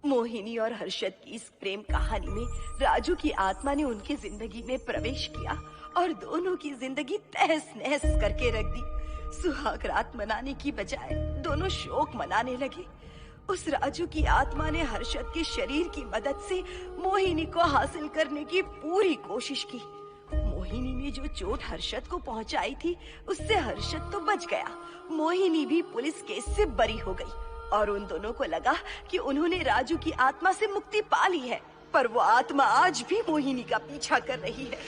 मोहिनी और हर्षद की इस प्रेम कहानी में राजू की आत्मा ने उनकी जिंदगी में प्रवेश किया और दोनों की जिंदगी तहस नहस करके रख दी। सुहाग रात मनाने की बजाय दोनों शोक मनाने लगे। उस राजू की आत्मा ने हर्षद के शरीर की मदद से मोहिनी को हासिल करने की पूरी कोशिश की। मोहिनी ने जो चोट हर्षद को पहुंचाई थी उससे हर्षद तो बच गया, मोहिनी भी पुलिस केस से बरी हो गई और उन दोनों को लगा कि उन्होंने राजू की आत्मा से मुक्ति पा ली है, पर वो आत्मा आज भी मोहिनी का पीछा कर रही है।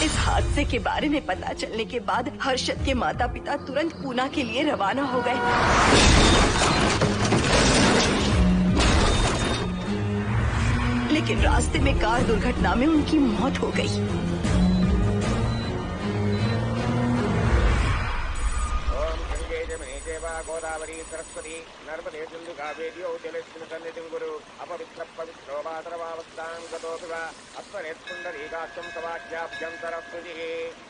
इस हादसे के बारे में पता चलने के बाद हर्षद के माता पिता तुरंत पूना के लिए रवाना हो गए। लेकिन रास्ते में कार दुर्घटना में उनकी मौत हो गई। गोदावरी सरस्वती नर्मदे सिंधु कावेरी जलेस्मिन् सन्निधिं कुरु अपवित्र पवित्रो वातरवावस्थां गतोऽपि वा अस्मरेत्पुण्डरीकाक्षं तवाख्याभ्यन्तरस्तुतिः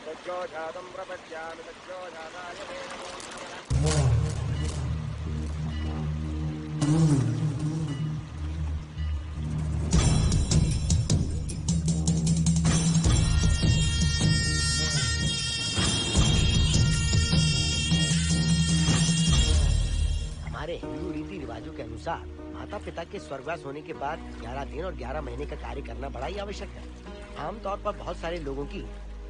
सज्जो जातं प्रपद्यामि सज्जो जाताय मे नमो नमः। हमारे हिंदू रीति रिवाजों के अनुसार माता पिता के स्वर्गवास होने के बाद 11 दिन और 11 महीने का कार्य करना बड़ा ही आवश्यक है। आमतौर पर बहुत सारे लोगों की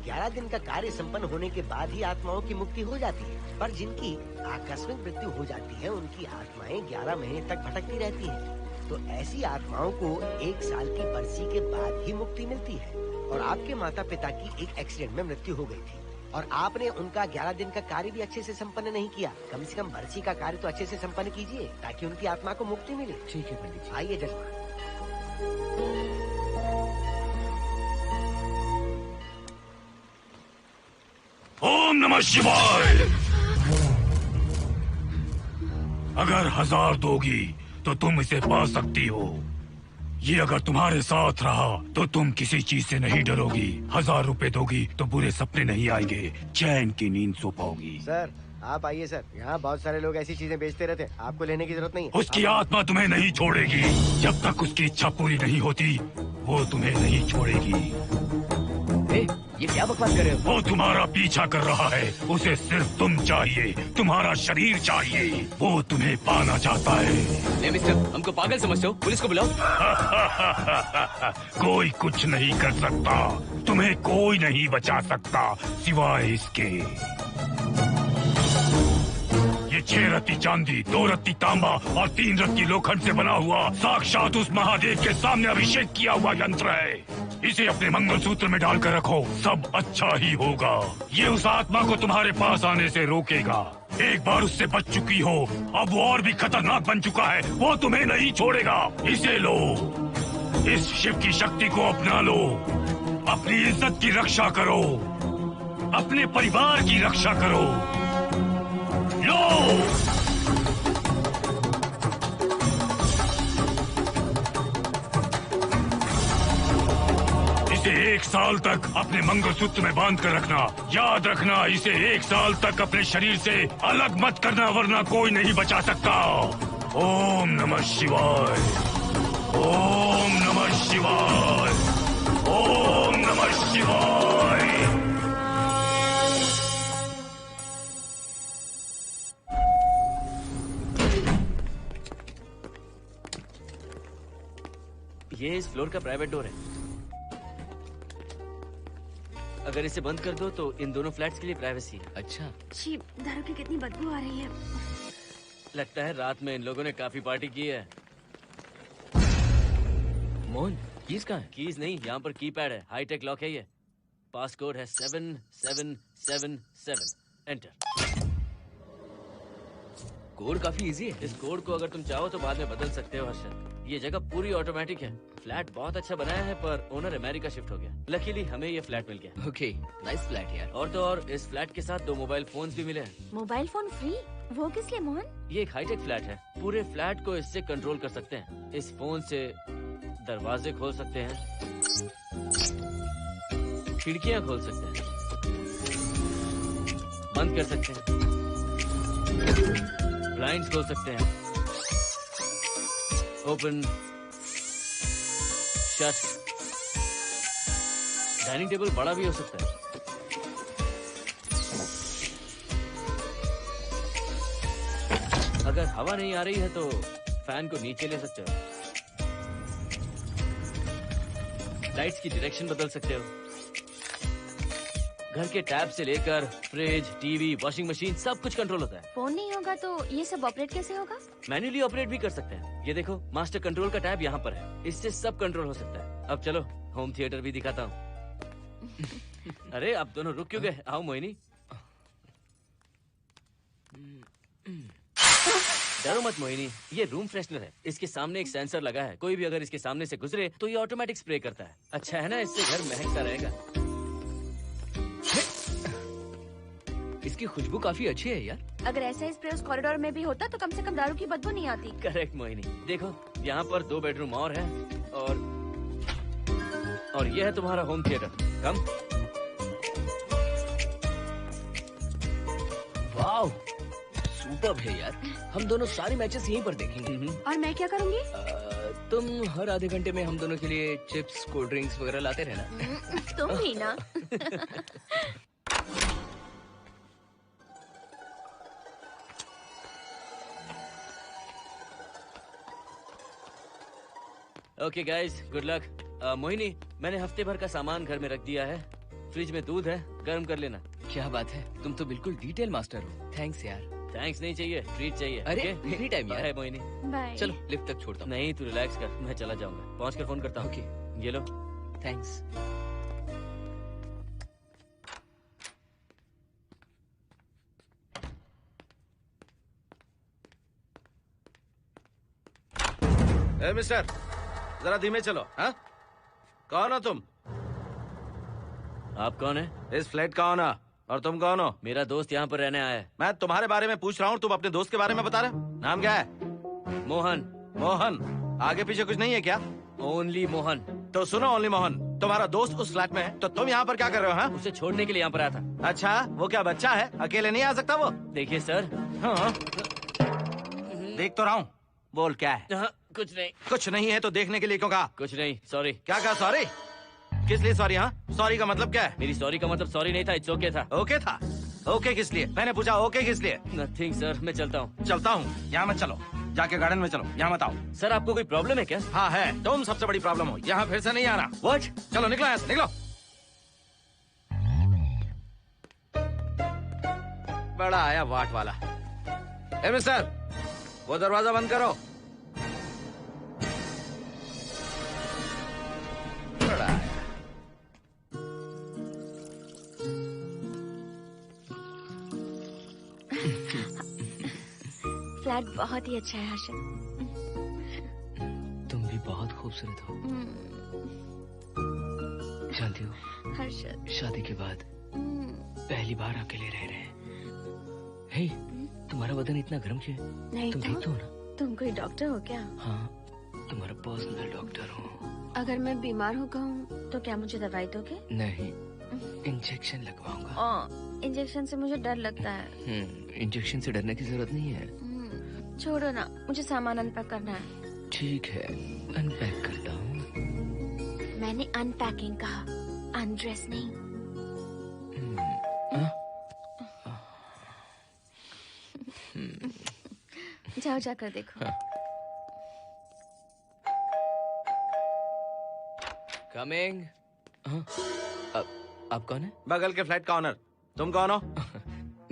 11 दिन का कार्य संपन्न होने के बाद ही आत्माओं की मुक्ति हो जाती है, पर जिनकी आकस्मिक मृत्यु हो जाती है उनकी आत्माएं 11 महीने तक भटकती रहती हैं। तो ऐसी आत्माओं को 1 साल की बरसी के बाद ही मुक्ति मिलती है। और आपके माता पिता की एक एक्सीडेंट में मृत्यु हो गई थी और आपने उनका 11 दिन का कार्य भी अच्छे से संपन्न नहीं किया। कम से कम बरसी का कार्य तो अच्छे से संपन्न कीजिए ताकि उनकी आत्मा को मुक्ति मिले। ठीक है पंडित जी। आइए जजमान। ओम नमः शिवाय। अगर 1000 दोगी तो तुम इसे पा सकती हो। ये अगर तुम्हारे साथ रहा तो तुम किसी चीज से नहीं डरोगी। 1000 रुपए दोगी तो बुरे सपने नहीं आएंगे, चैन की नींद सो पाओगी। सर आप आइए सर, यहाँ बहुत सारे लोग ऐसी चीजें बेचते रहते हैं, आपको लेने की जरूरत नहीं है। उसकी आत्मा तुम्हें नहीं छोड़ेगी जब तक उसकी इच्छा पूरी नहीं होती, वो तुम्हें नहीं छोड़ेगी। ये क्या बकवास कर रहे हो? वो तुम्हारा पीछा कर रहा है, उसे सिर्फ तुम चाहिए, तुम्हारा शरीर चाहिए, वो तुम्हें पाना चाहता है। मिस्टर, हमको पागल समझते हो? पुलिस को बुलाओ। कोई कुछ नहीं कर सकता, तुम्हें कोई नहीं बचा सकता सिवाय इसके। ये 6 रत्ती चांदी, 2 रत्ती तांबा और 3 रत्ती लोखंड से बना हुआ साक्षात उस महादेव के सामने अभिषेक किया हुआ यंत्र है। इसे अपने मंगलसूत्र में डालकर रखो, सब अच्छा ही होगा। ये उस आत्मा को तुम्हारे पास आने से रोकेगा। एक बार उससे बच चुकी हो, अब वो और भी खतरनाक बन चुका है, वो तुम्हें नहीं छोड़ेगा। इसे लो, इस शिव की शक्ति को अपना लो, अपनी इज्जत की रक्षा करो, अपने परिवार की रक्षा करो। लो! इसे 1 साल तक अपने मंगलसूत्र में बांध कर रखना। याद रखना, इसे 1 साल तक अपने शरीर से अलग मत करना, वरना कोई नहीं बचा सकता। ओम नमः शिवाय, ओम नमः शिवाय, ओम नमः शिवाय। ये इस फ्लोर का प्राइवेट डोर है। अगर इसे बंद कर दो तो इन दोनों फ्लैट्स के लिए प्राइवेसी है। अच्छा, छी, दारू की कितनी बदबू आ रही है। लगता है रात में इन लोगों ने काफी पार्टी की है। मोहन, कीज कहाँ है? कीज नहीं, यहाँ पर कीपैड है, हाईटेक लॉक है ये। पास कोड है 7777। एंटर। कोड काफी इजी है। इस कोड को अगर तुम चाहो तो बाद में बदल सकते हो हर्षद। ये जगह पूरी ऑटोमेटिक है। फ्लैट बहुत अच्छा बनाया है, पर ओनर अमेरिका शिफ्ट हो गया। लकीली हमें ये फ्लैट मिल गया। ओके, नाइस फ्लैट यार। और तो और इस फ्लैट के साथ 2 मोबाइल फोन्स भी मिले हैं। Mobile phone free? वो किस लिए मोहन? ये एक हाईटेक फ्लैट है, पूरे फ्लैट को इससे कंट्रोल कर सकते हैं। इस फोन से दरवाजे खोल सकते हैं, खिड़कियां खोल सकते हैं, बंद कर सकते हैं, ब्लाइंड्स खोल सकते हैं, ओपन, शट। डाइनिंग टेबल बड़ा भी हो सकता है। अगर हवा नहीं आ रही है तो फैन को नीचे ले सकते हो। लाइट्स की डायरेक्शन बदल सकते हो। घर के टैब से लेकर फ्रिज, टीवी, वॉशिंग मशीन सब कुछ कंट्रोल होता है। फोन नहीं होगा तो ये सब ऑपरेट कैसे होगा? मैन्युअली ऑपरेट भी कर सकते हैं। ये देखो, मास्टर कंट्रोल का टैब यहाँ पर है, इससे सब कंट्रोल हो सकता है। अब चलो होम थिएटर भी दिखाता हूँ। अरे आप दोनों रुक क्यों गए? आओ मोहिनी। डरो मत मोहिनी, ये रूम फ्रेशनर है। इसके सामने एक सेंसर लगा है, कोई भी अगर इसके सामने से गुजरे तो ये ऑटोमेटिक स्प्रे करता है। अच्छा है ना, इससे घर महकता रहेगा। इसकी खुशबू काफी अच्छी है यार। अगर ऐसा स्प्रे उस कॉरिडोर में भी होता तो कम से कम दारू की बदबू नहीं आती। करेक्ट मोहिनी। देखो यहाँ पर 2 बेडरूम और है, और ये है तुम्हारा होम थिएटर। कम। वाओ, सुपर्ब है यार। हम दोनों सारे मैचेस यहीं पर देखेंगे। और मैं क्या करूँगी? तुम हर आधे घंटे में हम दोनों के लिए चिप्स, कोल्ड ड्रिंक्स वगैरह लाते रहना। तुम ही ना। Okay guys, good luck. Mohini, मैंने हफ्ते भर का सामान घर में रख दिया है। फ्रिज में दूध है, गर्म कर लेना। क्या बात है, तुम तो बिल्कुल डिटेल मास्टर हो। थैंक्स यार। थैंक्स नहीं चाहिए, ट्रीट चाहिए। अरे okay? एनी टाइम यार। बाय मोहिनी। बाय। चलो लिफ्ट तक छोड़ता हूँ। नहीं, तू रिलैक्स कर, मैं चला जाऊंगा। पहुंच कर फोन करता हूँ। ओके, ये लो। थैंक्स। ए मिस्टर, जरा धीमे चलो। हाँ, कौन हो तुम? आप कौन है? इस फ्लैट का ओनर। और तुम कौन हो? मेरा दोस्त यहाँ पर रहने आया है। मैं तुम्हारे बारे में पूछ रहा हूँ, तुम अपने दोस्त के बारे में बता रहे हो। नाम क्या है? मोहन। मोहन? आगे पीछे कुछ नहीं है क्या? ओनली मोहन। तो सुनो ओनली मोहन, तुम्हारा दोस्त उस फ्लैट में है, तो तुम यहाँ पर क्या कर रहे हो? हाँ? उसे छोड़ने के लिए यहाँ पर आया था। अच्छा, वो क्या बच्चा है? अकेले नहीं आ सकता वो? देखिए सर। हाँ। देख तो रहा हूँ, बोल क्या है? हाँ, कुछ नहीं। कुछ नहीं है तो देखने के लिए क्यों कहा? कुछ नहीं, सॉरी। क्या कहा? सॉरी? किस लिए सॉरी? हाँ, सॉरी का मतलब क्या है? मेरी सॉरी का मतलब सॉरी नहीं था, इट्स ओके था। ओके था? ओके किस लिए? मैंने पूछा ओके किस लिए? नथिंग सर, मैं चलता हूँ। चलता हूँ? यहाँ मत चलो, जाके गार्डन में चलो, यहाँ मत आओ। सर आपको कोई प्रॉब्लम है क्या? हाँ है, तुम सबसे बड़ी प्रॉब्लम हो। यहाँ फिर से नहीं आना। व्हाट? चलो निकलो यहाँ से, निकलो। बड़ा आया वाट वाला। ए मिस्टर, वो दरवाजा बंद करो। बड़ा है। फ्लैट बहुत ही अच्छा है हर्षद। तुम भी बहुत खूबसूरत हो। जानती हो, हर्षद शादी के बाद पहली बार अकेले रह रहे हैं। हे, तुम्हारा बदन इतना गर्म क्यों है? नहीं तुम तो देखते हो ना? तुम कोई डॉक्टर हो क्या? हाँ, तुम्हारा पर्सनल डॉक्टर हूँ। अगर मैं बीमार हो गऊँ तो क्या मुझे दवाई दोगे? नहीं, इंजेक्शन लगवाऊंगा। इंजेक्शन से मुझे डर लगता है। इंजेक्शन से डरने की जरूरत नहीं है। छोड़ो ना, मुझे सामान अनपैक करना है। ठीक है, अनपैक करता हूँ। मैंने अनपैकिंग कहा, अनड्रेस नहीं। जाओ जाकर देखो। कमिंग। आप कौन है? बगल के फ्लैट का ऑनर। तुम कौन हो?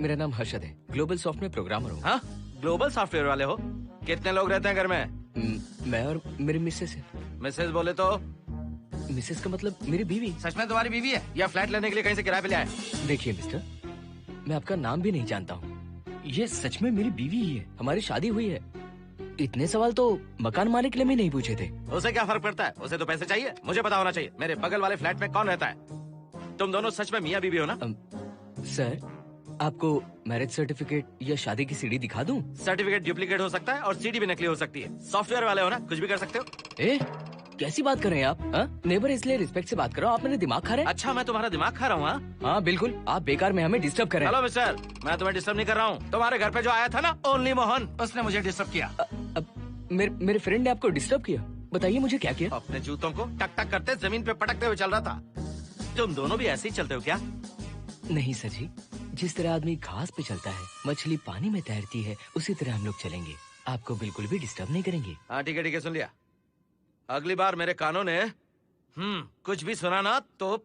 मेरा नाम हर्षद है, ग्लोबल सॉफ्टवेयर प्रोग्रामर हूँ। हाँ, ग्लोबल सॉफ्टवेयर वाले हो? कितने लोग रहते हैं घर में? मैं और मेरी मिसेस है। मिसेज बोले तो? मिसेस का मतलब मेरी बीवी। सच में तुम्हारी बीवी है या फ्लैट लेने के लिए कहीं से किराए पे ले आए? देखिए मिस्टर, मैं आपका नाम भी नहीं जानता हूँ। ये सच में मेरी बीवी ही है, हमारी शादी हुई है। इतने सवाल तो मकान मालिक ने भी नहीं पूछे थे। उसे क्या फर्क पड़ता है? उसे तो पैसे चाहिए। मुझे पता होना चाहिए मेरे बगल वाले फ्लैट में कौन रहता है। तुम दोनों सच में मियाँ बीवी हो ना? सर, आपको मैरिज सर्टिफिकेट या शादी की सीडी दिखा दूं? सर्टिफिकेट डुप्लीकेट हो सकता है और सीडी भी नकली हो सकती है। सॉफ्टवेयर वाले हो ना, कुछ भी कर सकते हो। ए, कैसी बात कर रहे हैं आप? नेबर, इसलिए रिस्पेक्ट से बात करो। आप मेरे दिमाग खा रहे हैं? अच्छा, मैं तुम्हारा दिमाग खा रहा हूँ? हाँ बिल्कुल, आप बेकार में हमें डिस्टर्ब कर रहे हैं। हेलो मिस्टर, मैं तुम्हें डिस्टर्ब नहीं कर रहा हूँ। तुम्हारे घर पे जो आया था ना, ओनली मोहन, उसने मुझे डिस्टर्ब किया। मेरे फ्रेंड ने आपको डिस्टर्ब किया? बताइए मुझे क्या किया? अपने जूतों को टक टक करते जमीन पे पटकते हुए चल रहा था। तुम दोनों भी ऐसे ही चलते हो क्या? नहीं सर जी, जिस तरह आदमी घास पे चलता है, मछली पानी में तैरती है, उसी तरह हम लोग चलेंगे। आपको बिल्कुल भी डिस्टर्ब नहीं करेंगे। हाँ ठीक है, सुन लिया। अगली बार मेरे कानों ने कुछ भी सुना ना तो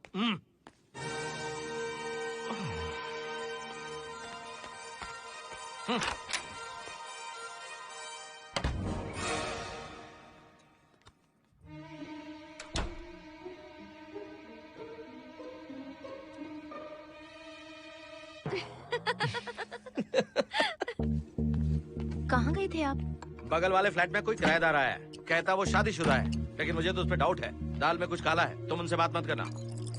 कहाँ गए थे आप? बगल वाले फ्लैट में कोई किराएदार आया है, कहता वो शादीशुदा है, लेकिन मुझे तो उस पर डाउट है। दाल में कुछ काला है, तुम उनसे बात मत करना।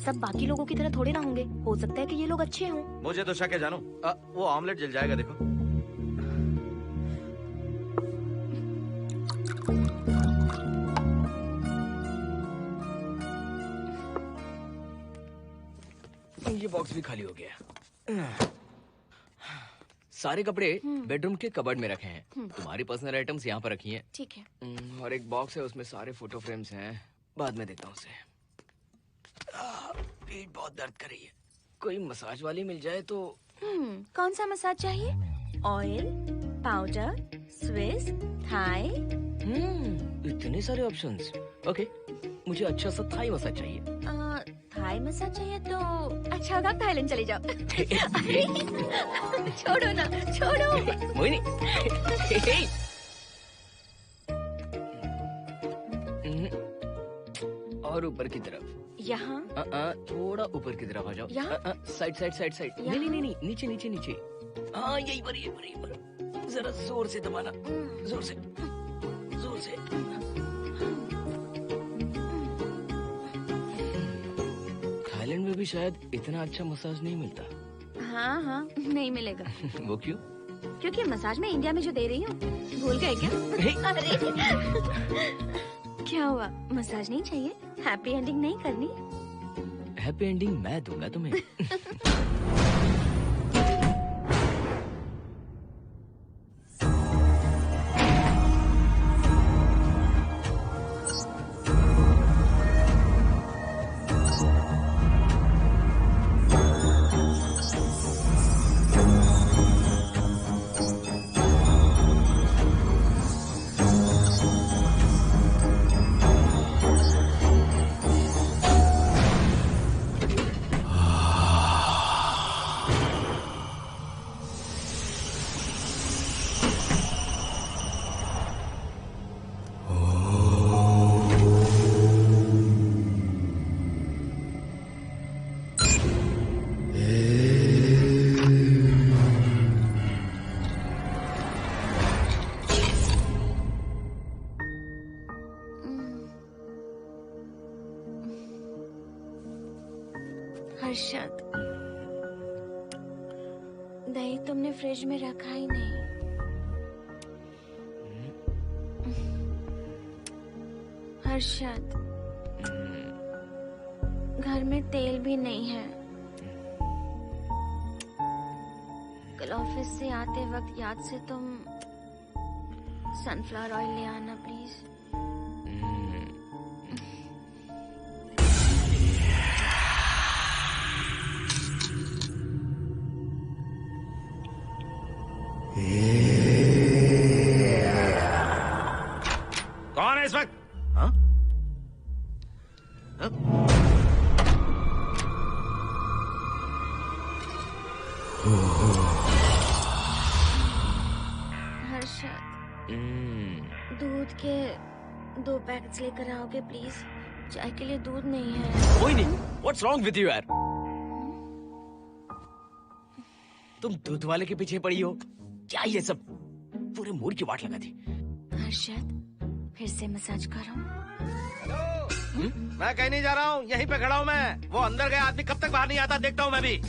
सब बाकी लोगों की तरह थोड़े ना होंगे, हो सकता है कि ये लोग अच्छे हों। मुझे तो शक है जानू। वो ऑमलेट जल जाएगा, देखो। ये बॉक्स भी खाली हो गया। सारे कपड़े बेडरूम के कबर्ड में रखे हैं। तुम्हारी पर्सनल आइटम्स यहाँ पर रखी हैं। ठीक है। और एक बॉक्स है, उसमें सारे फोटो फ्रेम्स हैं। बाद में देता हूँ उसे। पीठ बहुत दर्द कर रही है, कोई मसाज वाली मिल जाए तो। कौन सा मसाज चाहिए? Oil, powder, Swiss, Thai? इतने सारे ऑप्शंस। ओके, मुझे अच्छा सा थाई मसाज चाहिए। थाई मसाज चाहिए तो अच्छा होगा थाईलैंड चले जाओ। अरे छोड़ो ना, छोड़ो। मोहिनी। और ऊपर की तरफ। यहाँ? थोड़ा ऊपर की तरफ आ जाओ। यहाँ? Side side side side. नहीं नहीं नहीं, नीचे नीचे नीचे। हाँ यही पर, यही पर, यही पर। जरा जोर से दबाना, जोर से, जोर से। थाईलैंड में भी शायद इतना अच्छा मसाज नहीं मिलता। हाँ हाँ, नहीं मिलेगा। वो क्यों? क्योंकि मसाज मैं इंडिया में जो दे रही हूँ, भूल गए क्या? अरे क्या हुआ, मसाज नहीं चाहिए? हैप्पी एंडिंग नहीं करनी? हैप्पी एंडिंग मैं दूंगा तुम्हें। हर्षद, दही तुमने फ्रिज में रखा ही नहीं। हर्षद, घर में तेल भी नहीं है। कल ऑफिस से आते वक्त याद से तुम सनफ्लावर ऑयल ले आना प्लीज। कौन है इस वक्त? हाँ? हाँ? हर्षद, दूध के 2 पैकेट्स लेकर आओगे प्लीज? चाय के लिए दूध नहीं है। कोई नहीं। What's wrong with you यार? तुम दूध वाले के पीछे पड़ी हो? क्या ये सब? पूरे मूड की वाट लगा दी। हर्षद, फिर से मसाज करो। मैं कहीं नहीं जा रहा हूँ, यहीं पे खड़ा हूँ मैं। वो अंदर गया आदमी कब तक बाहर नहीं आता, देखता हूँ मैं भी।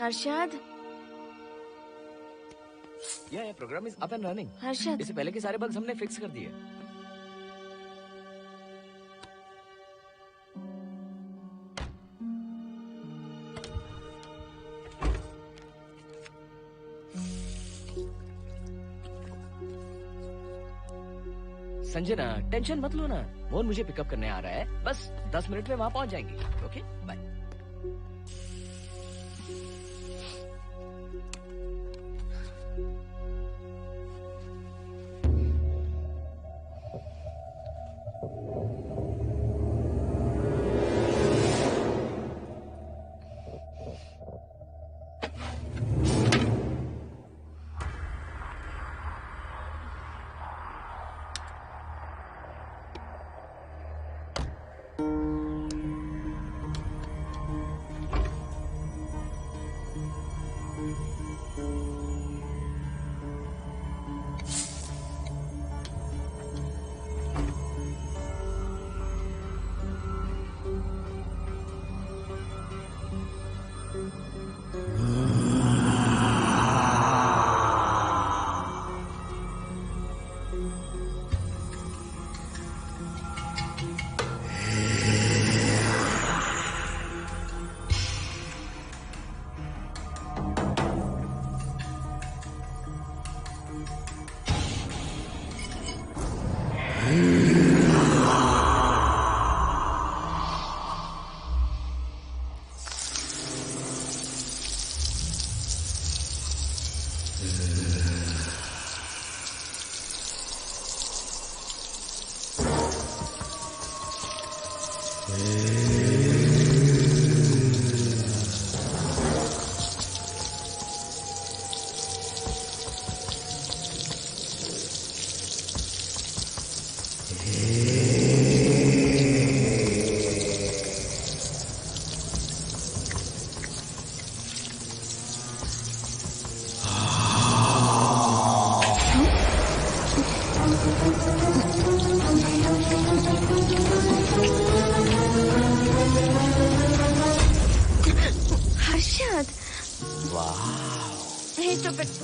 हर्षद, ये program is up and running. Harshad, इससे पहले के सारे बग्स हमने फिक्स कर दिए। संजना, टेंशन मत लो ना, मोहन मुझे पिकअप करने आ रहा है, बस 10 मिनट में वहां पहुंच जाएंगे। Okay, bye.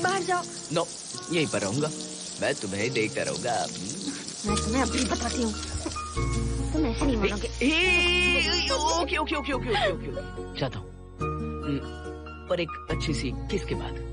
बाहर जाओ। नो, यहीं पर रहूंगा, मैं तुम्हें देखता रहूंगा। मैं तुम्हें अभी बताती हूँ, तुम ऐसे नहीं मानोगे। Okay okay okay okay okay okay, जाता हूँ, पर एक अच्छी सी किस के बाद।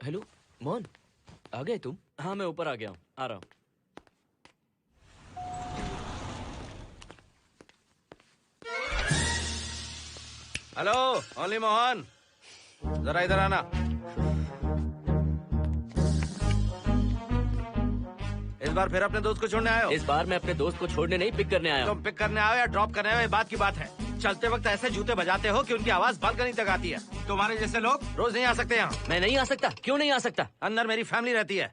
हेलो मोहन, आ गए तुम? हाँ, मैं ऊपर आ गया हूँ, आ रहा हूँ। हेलो, ओनली मोहन, जरा इधर आना। इस बार फिर अपने दोस्त को छोड़ने आए हो? इस बार मैं अपने दोस्त को छोड़ने नहीं, पिक करने आया हूँ। तुम पिक करने आए हो या ड्रॉप करने आए हो, ये बात की बात है। चलते वक्त ऐसे जूते बजाते हो कि उनकी आवाज बालकनी तक आती है। तुम्हारे जैसे लोग रोज नहीं आ सकते यहाँ। मैं नहीं आ सकता? क्यों नहीं आ सकता? अंदर मेरी फैमिली रहती है।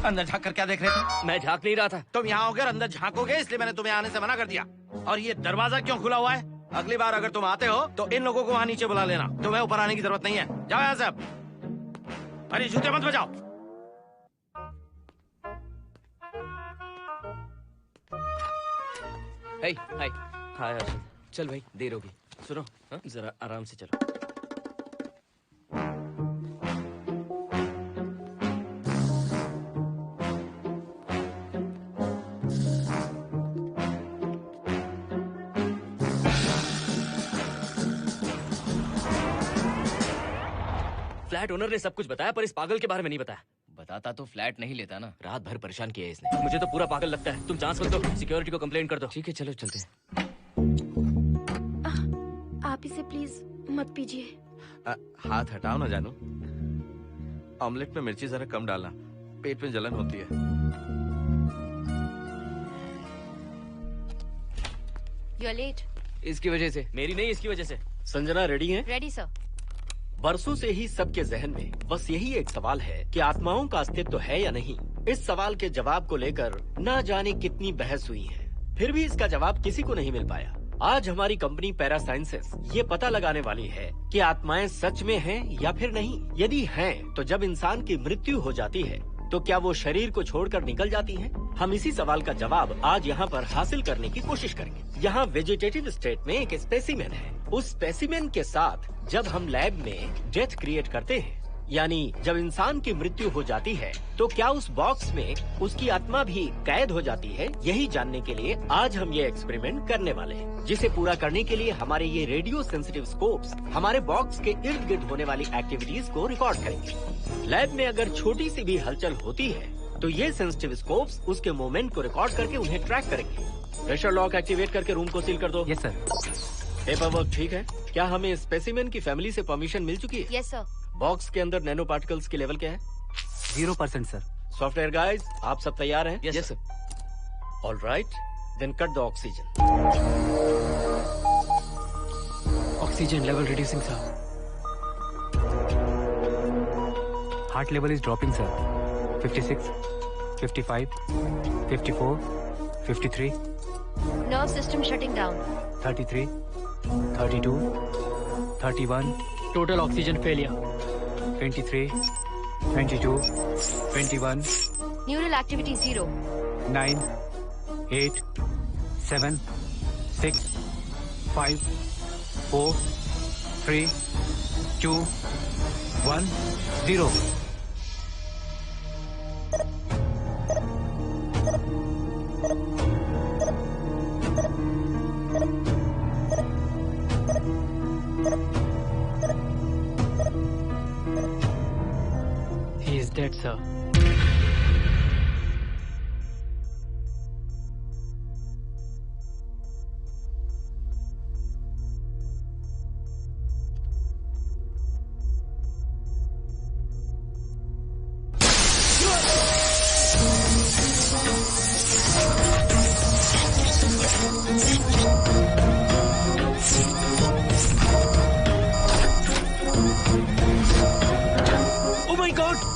अंदर झाँक कर क्या देख रहे थे? मैं झाँक नहीं रहा था। तुम यहाँ होकर अंदर झाँकोगे, इसलिए मैंने तुम्हें आने से मना कर दिया। और ये दरवाजा क्यों खुला हुआ है? अगली बार अगर तुम आते हो तो इन लोगों को वहाँ नीचे बुला लेना। तुम्हें ऊपर आने की जरूरत नहीं है। जाओ यहाँ से अब। अरे जूते मत बजाओ। हाय हाय। हाय हर्षद। चल भाई, देर होगी। सुनो, हाँ? जरा आराम से चलो। फ्लैट ओनर ने सब कुछ बताया पर इस पागल के बारे में नहीं बताया। बताता तो फ्लैट नहीं लेता ना। रात भर परेशान किया है इसने। मुझे तो पूरा पागल लगता है। तुम चांस मत दो, सिक्योरिटी को कंप्लेंट कर दो। ठीक है, चलो चलते हैं। आप इसे प्लीज मत पीजिए। हाथ हटाओ ना जानू। ऑमलेट में मिर्ची जरा कम डालना, पेट में जलन होती है। You are late. इसकी वजह से। मेरी नहीं, इसकी वजह से। संजना रेडी हैं? Ready sir. बरसों से ही सबके जहन में बस यही एक सवाल है कि आत्माओं का अस्तित्व है या नहीं। इस सवाल के जवाब को लेकर ना जाने कितनी बहस हुई है, फिर भी इसका जवाब किसी को नहीं मिल पाया। आज हमारी कंपनी पैरा साइंसेस ये पता लगाने वाली है कि आत्माएं सच में हैं या फिर नहीं। यदि हैं, तो जब इंसान की मृत्यु हो जाती है तो क्या वो शरीर को छोड़कर निकल जाती हैं? हम इसी सवाल का जवाब आज यहाँ पर हासिल करने की कोशिश करेंगे। यहाँ वेजिटेटिव स्टेट में एक स्पेसिमेन है। उस स्पेसिमेन के साथ जब हम लैब में डेथ क्रिएट करते हैं, यानी जब इंसान की मृत्यु हो जाती है, तो क्या उस बॉक्स में उसकी आत्मा भी कैद हो जाती है? यही जानने के लिए आज हम ये एक्सपेरिमेंट करने वाले हैं, जिसे पूरा करने के लिए हमारे ये रेडियो सेंसिटिव स्कोप्स हमारे बॉक्स के इर्द गिर्द होने वाली एक्टिविटीज को रिकॉर्ड करेंगे। लैब में अगर छोटी सी भी हलचल होती है तो ये सेंसिटिव स्कोप्स उसके मूवमेंट को रिकॉर्ड करके उन्हें ट्रैक करेंगे। प्रेशर लॉक एक्टिवेट करके रूम को सील कर दो। Yes sir. पेपर वर्क ठीक है? क्या हमें स्पेसिमेन की फैमिली से परमिशन मिल चुकी है? Yes sir. बॉक्स के अंदर नैनो पार्टिकल्स की लेवल क्या है? 0% सर। सॉफ्टवेयर गाइस, आप सब तैयार हैं? Yes sir. All right, then cut the oxygen. Oxygen level reducing sir. Heart level is dropping sir. 56, 55, 54, 53, Nerve system shutting down. 33, 32, 31. Total oxygen failure. 23, 22, 21, Neural activity 0. 9, 8, 7, 6, 5, 4, 3, 2, 1, 0. He is dead, sir.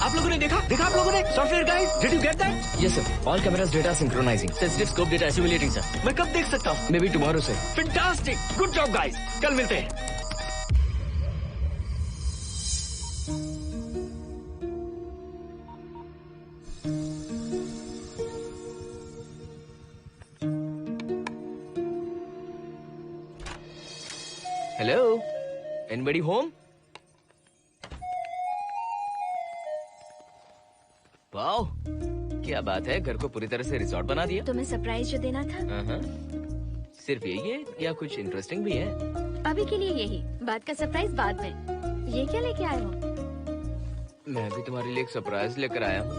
आप लोगों ने देखा आप लोगों ने? Software guys, did you get that? Yes sir. All cameras data synchronizing. Sensitive scope data simulating sir. मैं कब देख सकता हूँ? Maybe tomorrow sir. Fantastic, good job guys, कल मिलते हैं। Hello? Anybody home? वाओ, क्या बात है, घर को पूरी तरह से रिसोर्ट बना दिया। तुम्हें सरप्राइज जो देना था। सिर्फ यही है या कुछ इंटरेस्टिंग भी है? अभी के लिए यही, बात का सरप्राइज बाद में। ये क्या लेके आए हो? मैं भी तुम्हारे लिए एक सरप्राइज लेकर आया हूँ।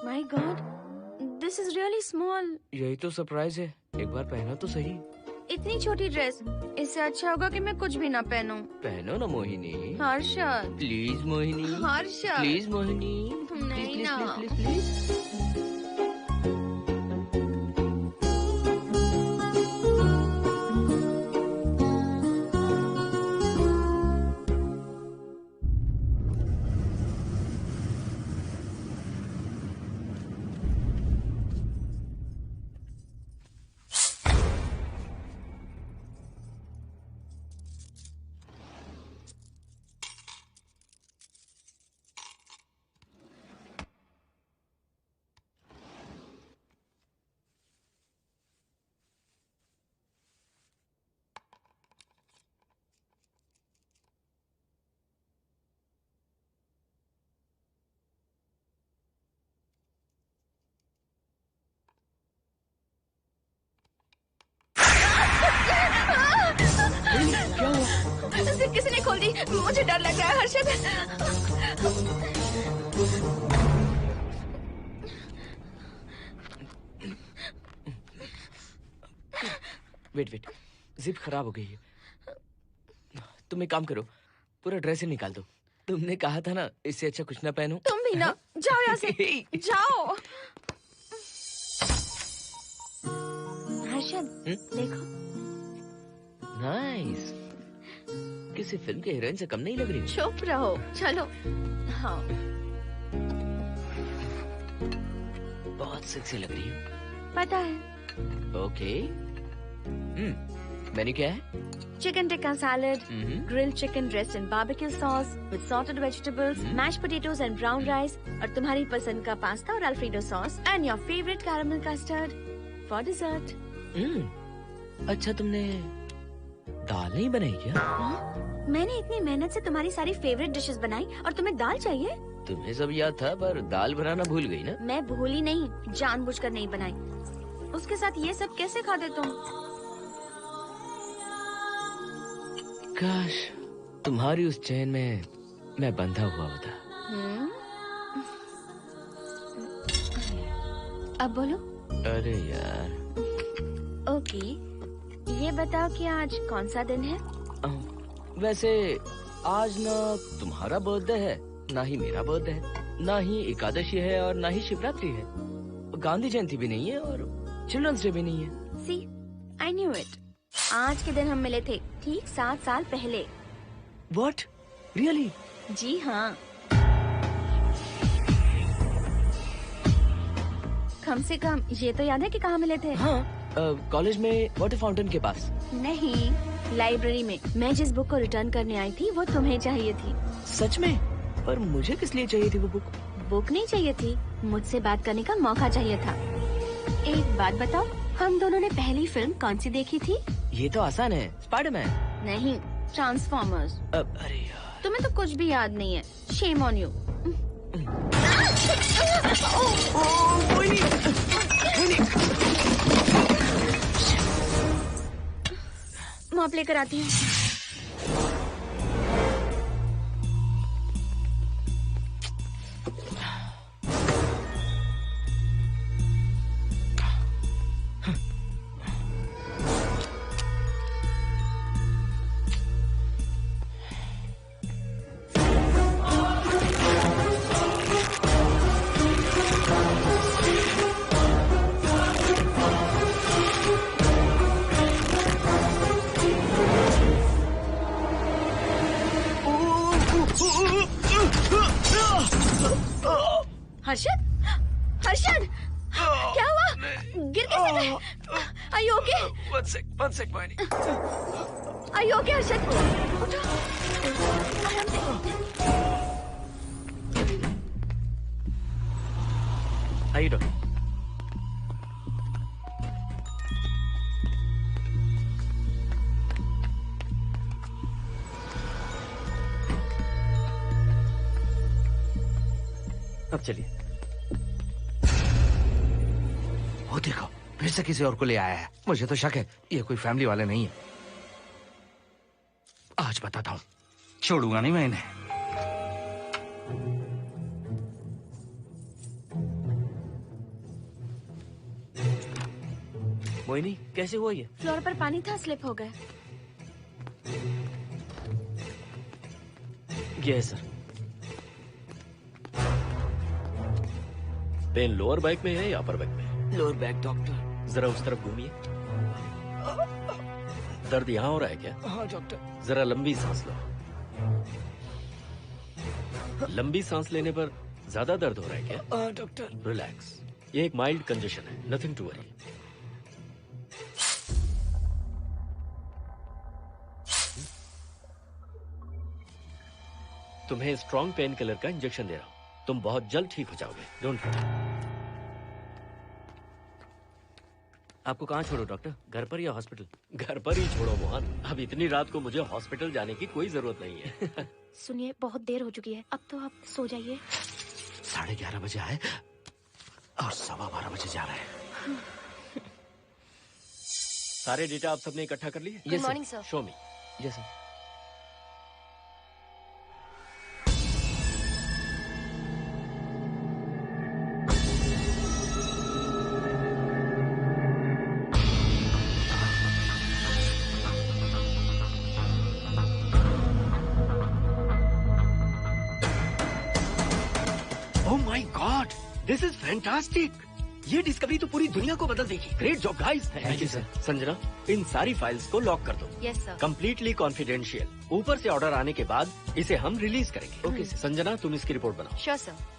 My God, this is really small. यही तो सरप्राइज है, एक बार पहना तो सही। इतनी छोटी ड्रेस, इससे अच्छा होगा कि मैं कुछ भी ना पहनूं। पहनो ना मोहिनी। हर्षद, प्लीज मोहिनी। हर्षद, प्लीज मोहिनी। नहीं प्लीज, ना। Please, please, please. किसी ने खोल दी। मुझे डर लग रहा है हर्षद। वेट, जिप खराब हो गई है। तुम एक काम करो, पूरा ड्रेस ही निकाल दो। तुमने कहा था ना इससे अच्छा कुछ ना पहनो। तुम भी ना, जाओ यहाँ से, जाओ। हर्षद, देखो। नाइस। किसी फिल्म के हीरोइन से कम नहीं लग रही। चुप रहो, चलो। हाँ, बहुत सेक्सी लग रही हो। पता है। ओके। मेन्यू क्या है? Chicken tikka salad, grilled chicken dressed in barbecue sauce with sauteed vegetables, mashed potatoes and brown rice, और तुम्हारी पसंद का पास्ता और Alfredo sauce, and your favourite caramel custard for dessert. अच्छा, तुमने दाल नहीं बनाई क्या? मैंने इतनी मेहनत से तुम्हारी सारी फेवरेट डिशेस बनाई और तुम्हें दाल चाहिए? तुम्हें सब याद था पर दाल बनाना भूल गई ना? मैं भूली नहीं, जानबूझकर नहीं बनाई। उसके साथ ये सब कैसे खाते तुम? काश तुम्हारी उस चैन में मैं बंधा हुआ होता। अब बोलो। अरे यार। ओके, ये बताओ कि आज कौन सा दिन है? वैसे आज ना तुम्हारा बर्थडे है, ना ही मेरा बर्थडे है, ना ही एकादशी है और ना ही शिवरात्रि है, गांधी जयंती भी नहीं है और चिल्ड्रंस डे भी नहीं है। सी, आई न्यू इट। आज के दिन हम मिले थे, ठीक 7 साल पहले। What? Really? जी हाँ। कम से कम ये तो याद है कि कहाँ मिले थे? हाँ, कॉलेज में वाटर फाउंटेन के पास। नहीं, लाइब्रेरी में। मैं जिस बुक को रिटर्न करने आई थी वो तुम्हें चाहिए थी। सच में? पर मुझे किस लिए चाहिए थी वो बुक? बुक नहीं चाहिए थी, मुझसे बात करने का मौका चाहिए था। एक बात बताओ, हम दोनों ने पहली फिल्म कौन सी देखी थी? ये तो आसान है, स्पाइडरमैन। नहीं, ट्रांसफॉर्मर्स। अरे यार, तुम्हें तो कुछ भी याद नहीं है। Shame on you. मॉप लेकर आती हूँ। हर्षद, हर्षद, क्या हुआ? गिर कैसे गए? Are you okay? One sec, Moini. Are you okay, Harshad? उठो, आराम से। आइए डॉक्टर। अब चलिए। वो देखो, फिर से किसी और को ले आया है। मुझे तो शक है ये कोई फैमिली वाले नहीं है। आज बताता हूँ, छोड़ूंगा नहीं मैं इन्हें। मोहिनी, कैसे हुआ ये? फ्लोर पर पानी था, स्लिप हो गए। ये है सर। पेन लोअर बैक में है या अपर बैक में? Lower back doctor. जरा उस तरफ घूमिए। दर्द यहाँ हो रहा है क्या? हाँ डॉक्टर। जरा लंबी सांस लो। लंबी सांस लेने पर ज्यादा दर्द हो रहा है क्या? हाँ डॉक्टर। रिलैक्स, ये एक माइल्ड कंजेशन है, नथिंग टू वरी। तुम्हें स्ट्रॉन्ग पेन किलर का इंजेक्शन दे रहा हूं, तुम बहुत जल्द ठीक हो जाओगे, डोंट वरी। आपको कहाँ छोड़ो डॉक्टर, घर पर या हॉस्पिटल? घर पर ही छोड़ो मोहन, अब इतनी रात को मुझे हॉस्पिटल जाने की कोई जरूरत नहीं है। सुनिए, बहुत देर हो चुकी है, अब तो आप सो जाइए। 11:30 बजे आए और 12:15 बजे जा रहे हैं। सारे डेटा आप सबने इकट्ठा कर लिए? Good morning sir. Show me. Yes sir. This is fantastic. ये डिस्कवरी तो पूरी दुनिया को बदल देगी। Great job guys. Thank you sir. Sanjana, इन सारी फाइल्स को लॉक कर दो। Yes sir. Completely confidential. ऊपर से ऑर्डर आने के बाद इसे हम रिलीज करेंगे। Okay sir. संजना, तुम इसकी रिपोर्ट बनाओ। Sure sir.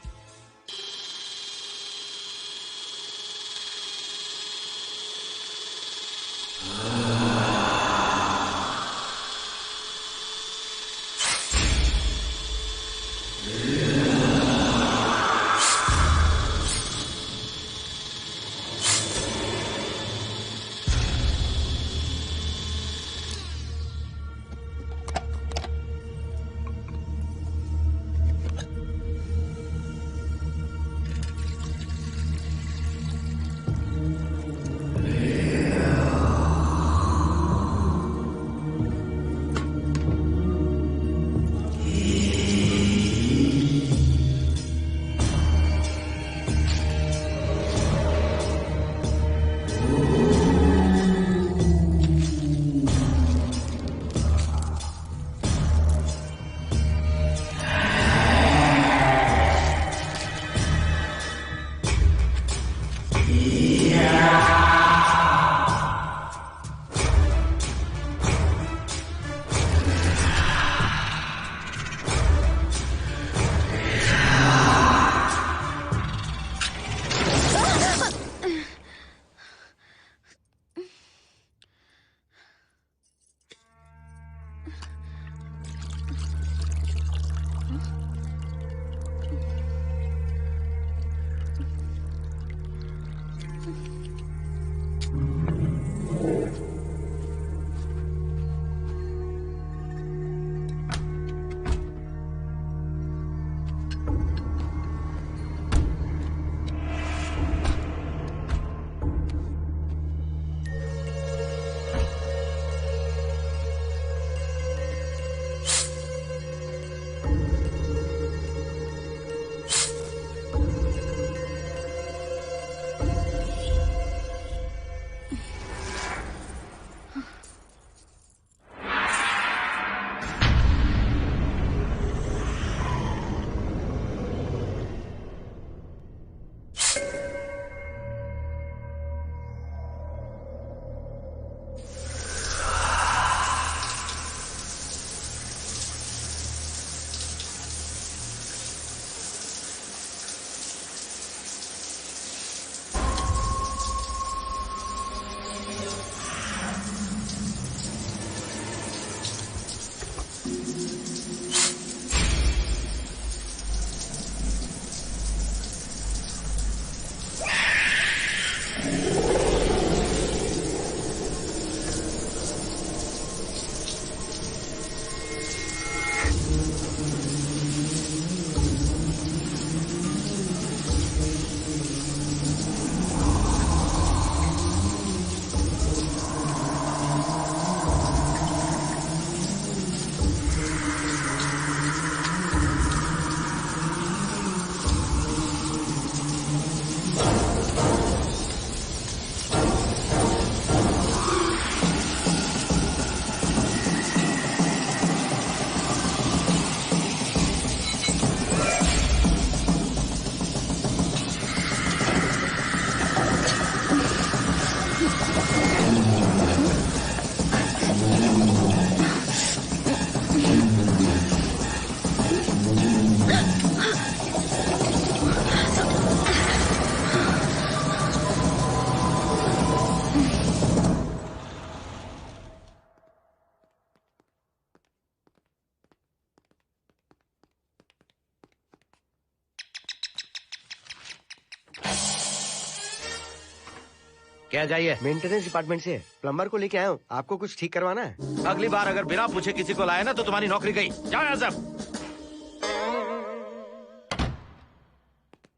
क्या चाहिए? मेंटेनेंस डिपार्टमेंट से प्लम्बर को लेके आया हूँ। आपको कुछ ठीक करवाना है? अगली बार अगर बिना पूछे किसी को लाए ना तो तुम्हारी नौकरी गई। जाओ यहाँ सब।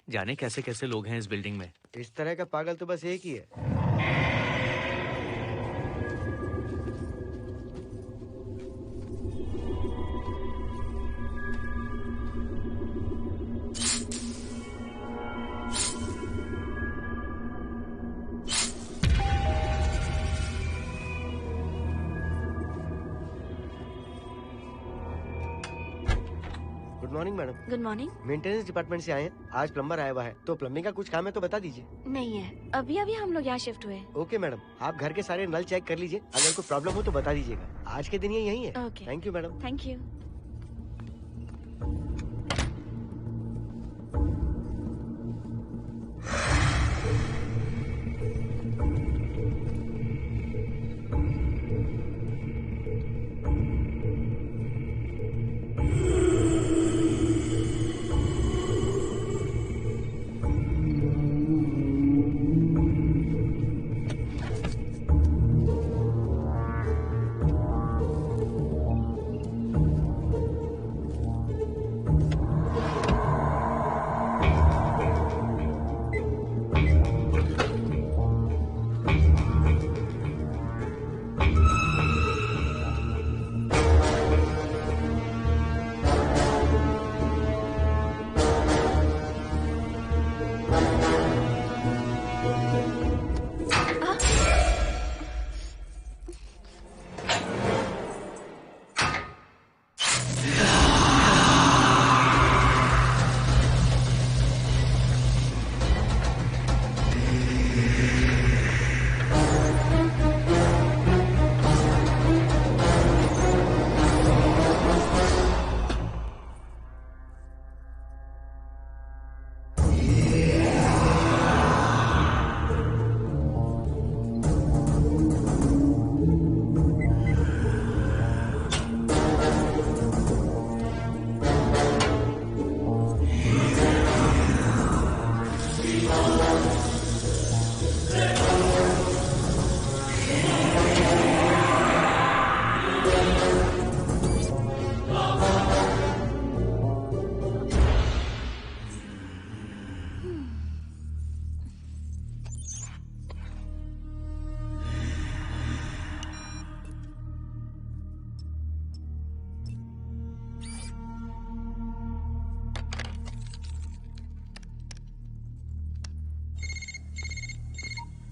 जाने कैसे कैसे लोग हैं इस बिल्डिंग में। इस तरह का पागल तो बस एक ही है। Good morning madam. Good morning. Maintenance department से आए हैं। आज प्लम्बर आया हुआ है, तो प्लम्बिंग का कुछ काम है तो बता दीजिए। नहीं है, अभी अभी हम लोग यहाँ शिफ्ट हुए। ओके मैडम, आप घर के सारे नल चेक कर लीजिए, अगर कोई प्रॉब्लम हो तो बता दीजिएगा। आज के दिन ये यही है। Okay. Thank you madam. Thank you.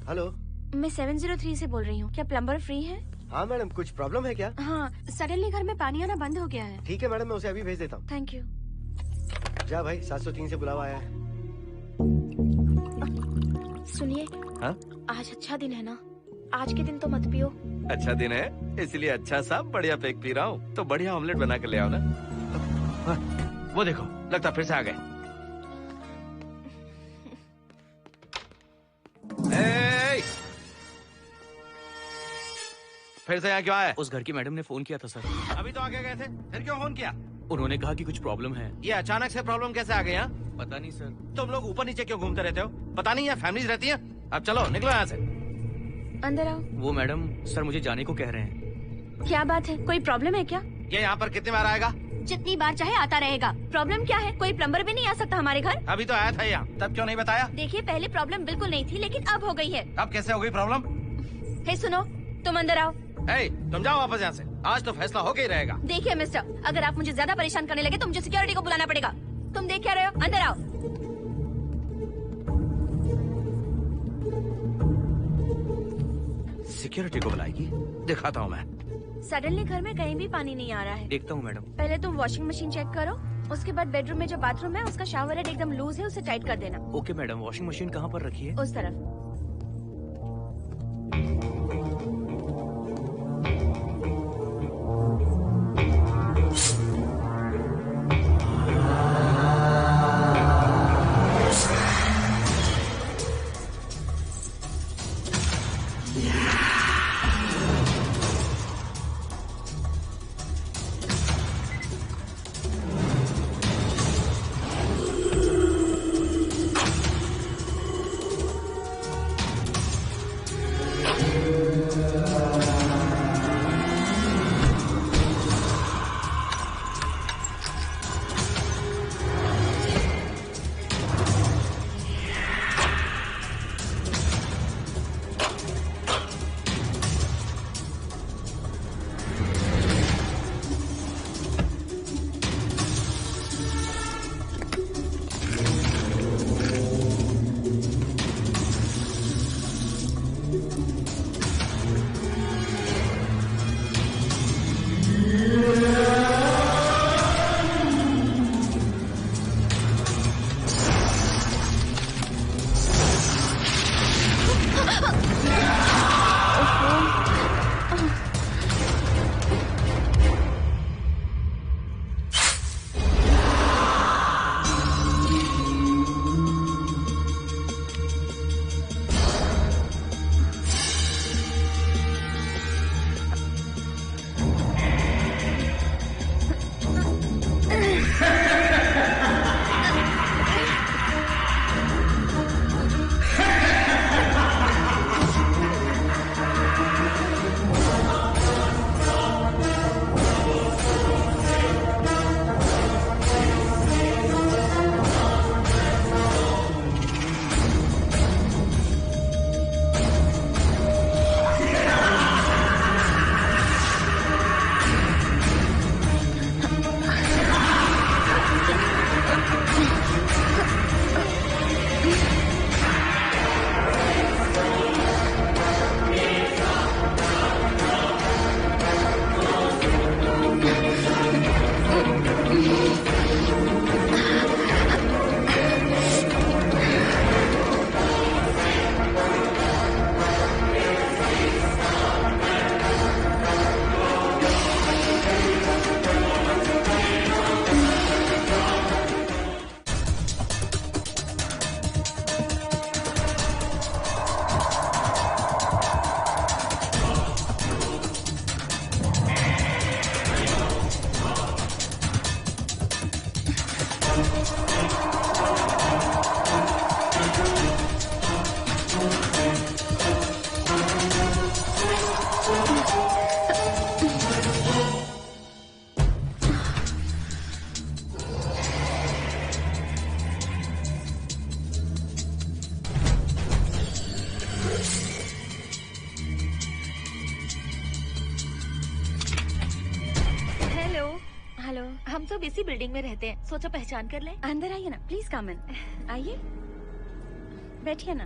Hello, मैं 703 से बोल रही हूँ। क्या प्लम्बर फ्री है? हाँ मैडम, कुछ प्रॉब्लम है क्या? हाँ, सडनली घर में पानी आना बंद हो गया है। ठीक है मैडम, मैं उसे अभी भेज देता हूँ। Thank you. जा भाई, 703 से बुलावा आया है। सुनिए, हाँ? आज अच्छा दिन है ना, आज के दिन तो मत पियो। अच्छा दिन है, इसलिए अच्छा सा बढ़िया पेक पी रहा हूँ। तो बढ़िया ऑमलेट बना कर ले आओ ना। वो देखो, लगता फिर से आ गए। फिर से यहाँ क्यों आए? उस घर की मैडम ने फोन किया था सर। अभी तो आगे गए थे, फिर क्यों फोन किया? उन्होंने कहा कि कुछ प्रॉब्लम है। ये अचानक से प्रॉब्लम कैसे आ गई यहाँ? पता नहीं सर। तुम लोग ऊपर नीचे क्यों घूमते रहते हो? पता नहीं यहाँ फैमिलीज रहती हैं? अब चलो निकलो यहाँ से। अंदर आओ। वो मैडम सर मुझे जाने को कह रहे हैं। क्या बात है, कोई प्रॉब्लम है क्या? ये यहाँ पर कितनी बार आएगा? जितनी बार चाहे आता रहेगा। प्रॉब्लम क्या है? कोई प्लम्बर भी नहीं आ सकता हमारे घर? अभी तो आया था यहाँ, तब क्यों नहीं बताया? देखिए, पहले प्रॉब्लम बिल्कुल नहीं थी, लेकिन अब हो गई है। अब कैसे हो गई प्रॉब्लम? हे सुनो, तुम अंदर आओ। तुम जाओ वापस यहाँ से। आज तो फैसला होके ही रहेगा। देखिए मिस्टर, अगर आप मुझे ज्यादा परेशान करने लगे तो मुझे सिक्योरिटी को बुलाना पड़ेगा। तुम देख क्या रहे हो? अंदर आओ। सिक्योरिटी को बुलाएगी? दिखाता हूँ मैं। सडनली घर में कहीं भी पानी नहीं आ रहा है। देखता हूँ मैडम। पहले तुम वॉशिंग मशीन चेक करो, उसके बाद बेडरूम में जो बाथरूम है उसका शावर हेड एकदम लूज है, उसे टाइट कर देना। Okay madam. वॉशिंग मशीन कहाँ पर रखी है? उस तरफ। हेलो। हम सब इसी बिल्डिंग में रहते हैं, सोचा पहचान कर लें। अंदर आइए ना, प्लीज कम इन। आइए, बैठिए ना।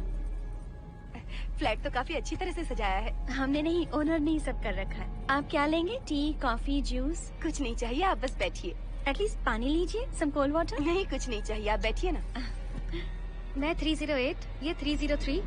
फ्लैट तो काफी अच्छी तरह से सजाया है। हमने नहीं, ओनर ने ही सब कर रखा है। आप क्या लेंगे? T, coffee, juice? कुछ नहीं चाहिए, आप बस बैठिए। एटलीस्ट पानी लीजिए, सम कोल्ड वाटर। नहीं, कुछ नहीं चाहिए, आप बैठिए ना। मैं 308, ये 303,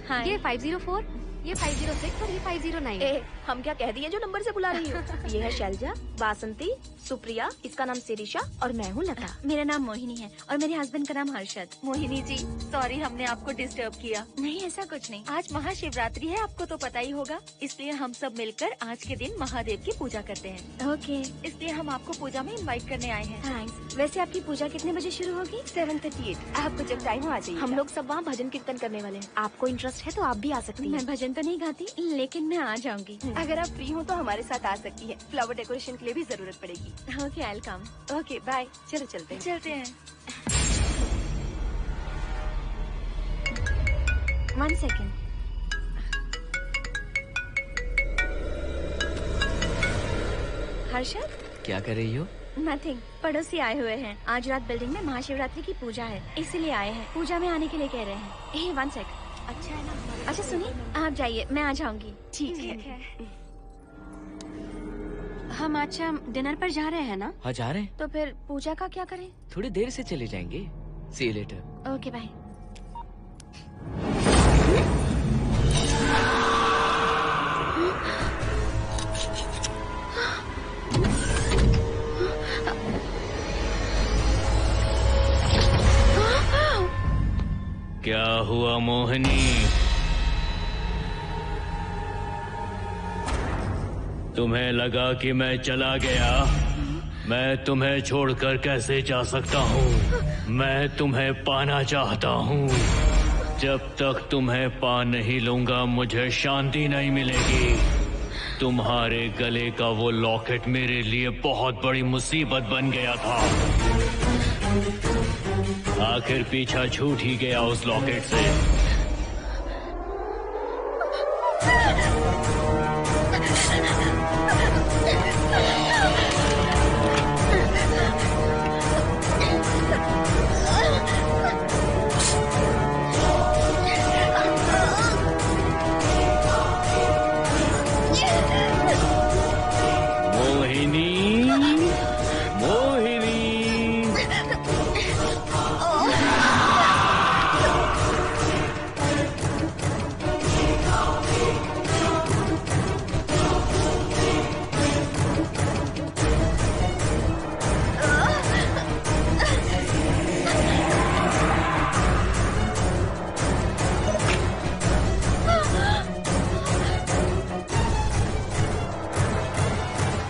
हाँ। ये 504, ये 506 और ये 509। ए, हम क्या कह दिए जो नंबर से बुला रही हो? ये है शैलजा, बासंती, सुप्रिया, इसका नाम शिरीषा और मैं हूँ लता। मेरा नाम मोहिनी है और मेरे हस्बैंड का नाम हर्षद। मोहिनी जी, सॉरी हमने आपको डिस्टर्ब किया। नहीं, ऐसा कुछ नहीं। आज महाशिवरात्रि है, आपको तो पता ही होगा, इसलिए हम सब मिलकर आज के दिन महादेव की पूजा करते हैं। ओके, इसलिए हम आपको पूजा में इनवाइट करने आए हैं। थैंक्स। वैसे आपकी पूजा कितने बजे शुरू होगी? 7:38। आपको जब टाइम हो आ जाइए। हम लोग सब वहाँ भजन कीर्तन करने वाले हैं। आपको इंटरेस्ट है तो आप भी आ सकती मैं हैं। भजन तो नहीं गाती, लेकिन मैं आ जाऊंगी। अगर आप फ्री हो तो हमारे साथ आ सकती है। फ्लावर डेकोरेशन के लिए भी जरूरत पड़ेगी। Okay, I will come. Okay, bye. चलो चलते हैं। चलते हैं। 1 सेकेंड। हर्षद? क्या कर रही हो? नथिंग, पड़ोसी आए हुए हैं। आज रात बिल्डिंग में महाशिवरात्रि की पूजा है, इसीलिए आए हैं। पूजा में आने के लिए कह रहे हैं। 1 सेकेंड। अच्छा है ना? अच्छा सुनिए, आप जाइए, मैं आ जाऊंगी। ठीक है। हम आज शाम डिनर पर जा रहे हैं ना? हाँ जा रहे हैं। तो फिर पूजा का क्या करें? थोड़ी देर से चले जाएंगे। See you later. Okay, bye. क्या हुआ मोहिनी? तुम्हें लगा कि मैं चला गया? मैं तुम्हें छोड़कर कैसे जा सकता हूँ? मैं तुम्हें पाना चाहता हूँ। जब तक तुम्हें पा नहीं लूंगा मुझे शांति नहीं मिलेगी। तुम्हारे गले का वो लॉकेट मेरे लिए बहुत बड़ी मुसीबत बन गया था। आखिर पीछा छूट ही गया उस लॉकेट से।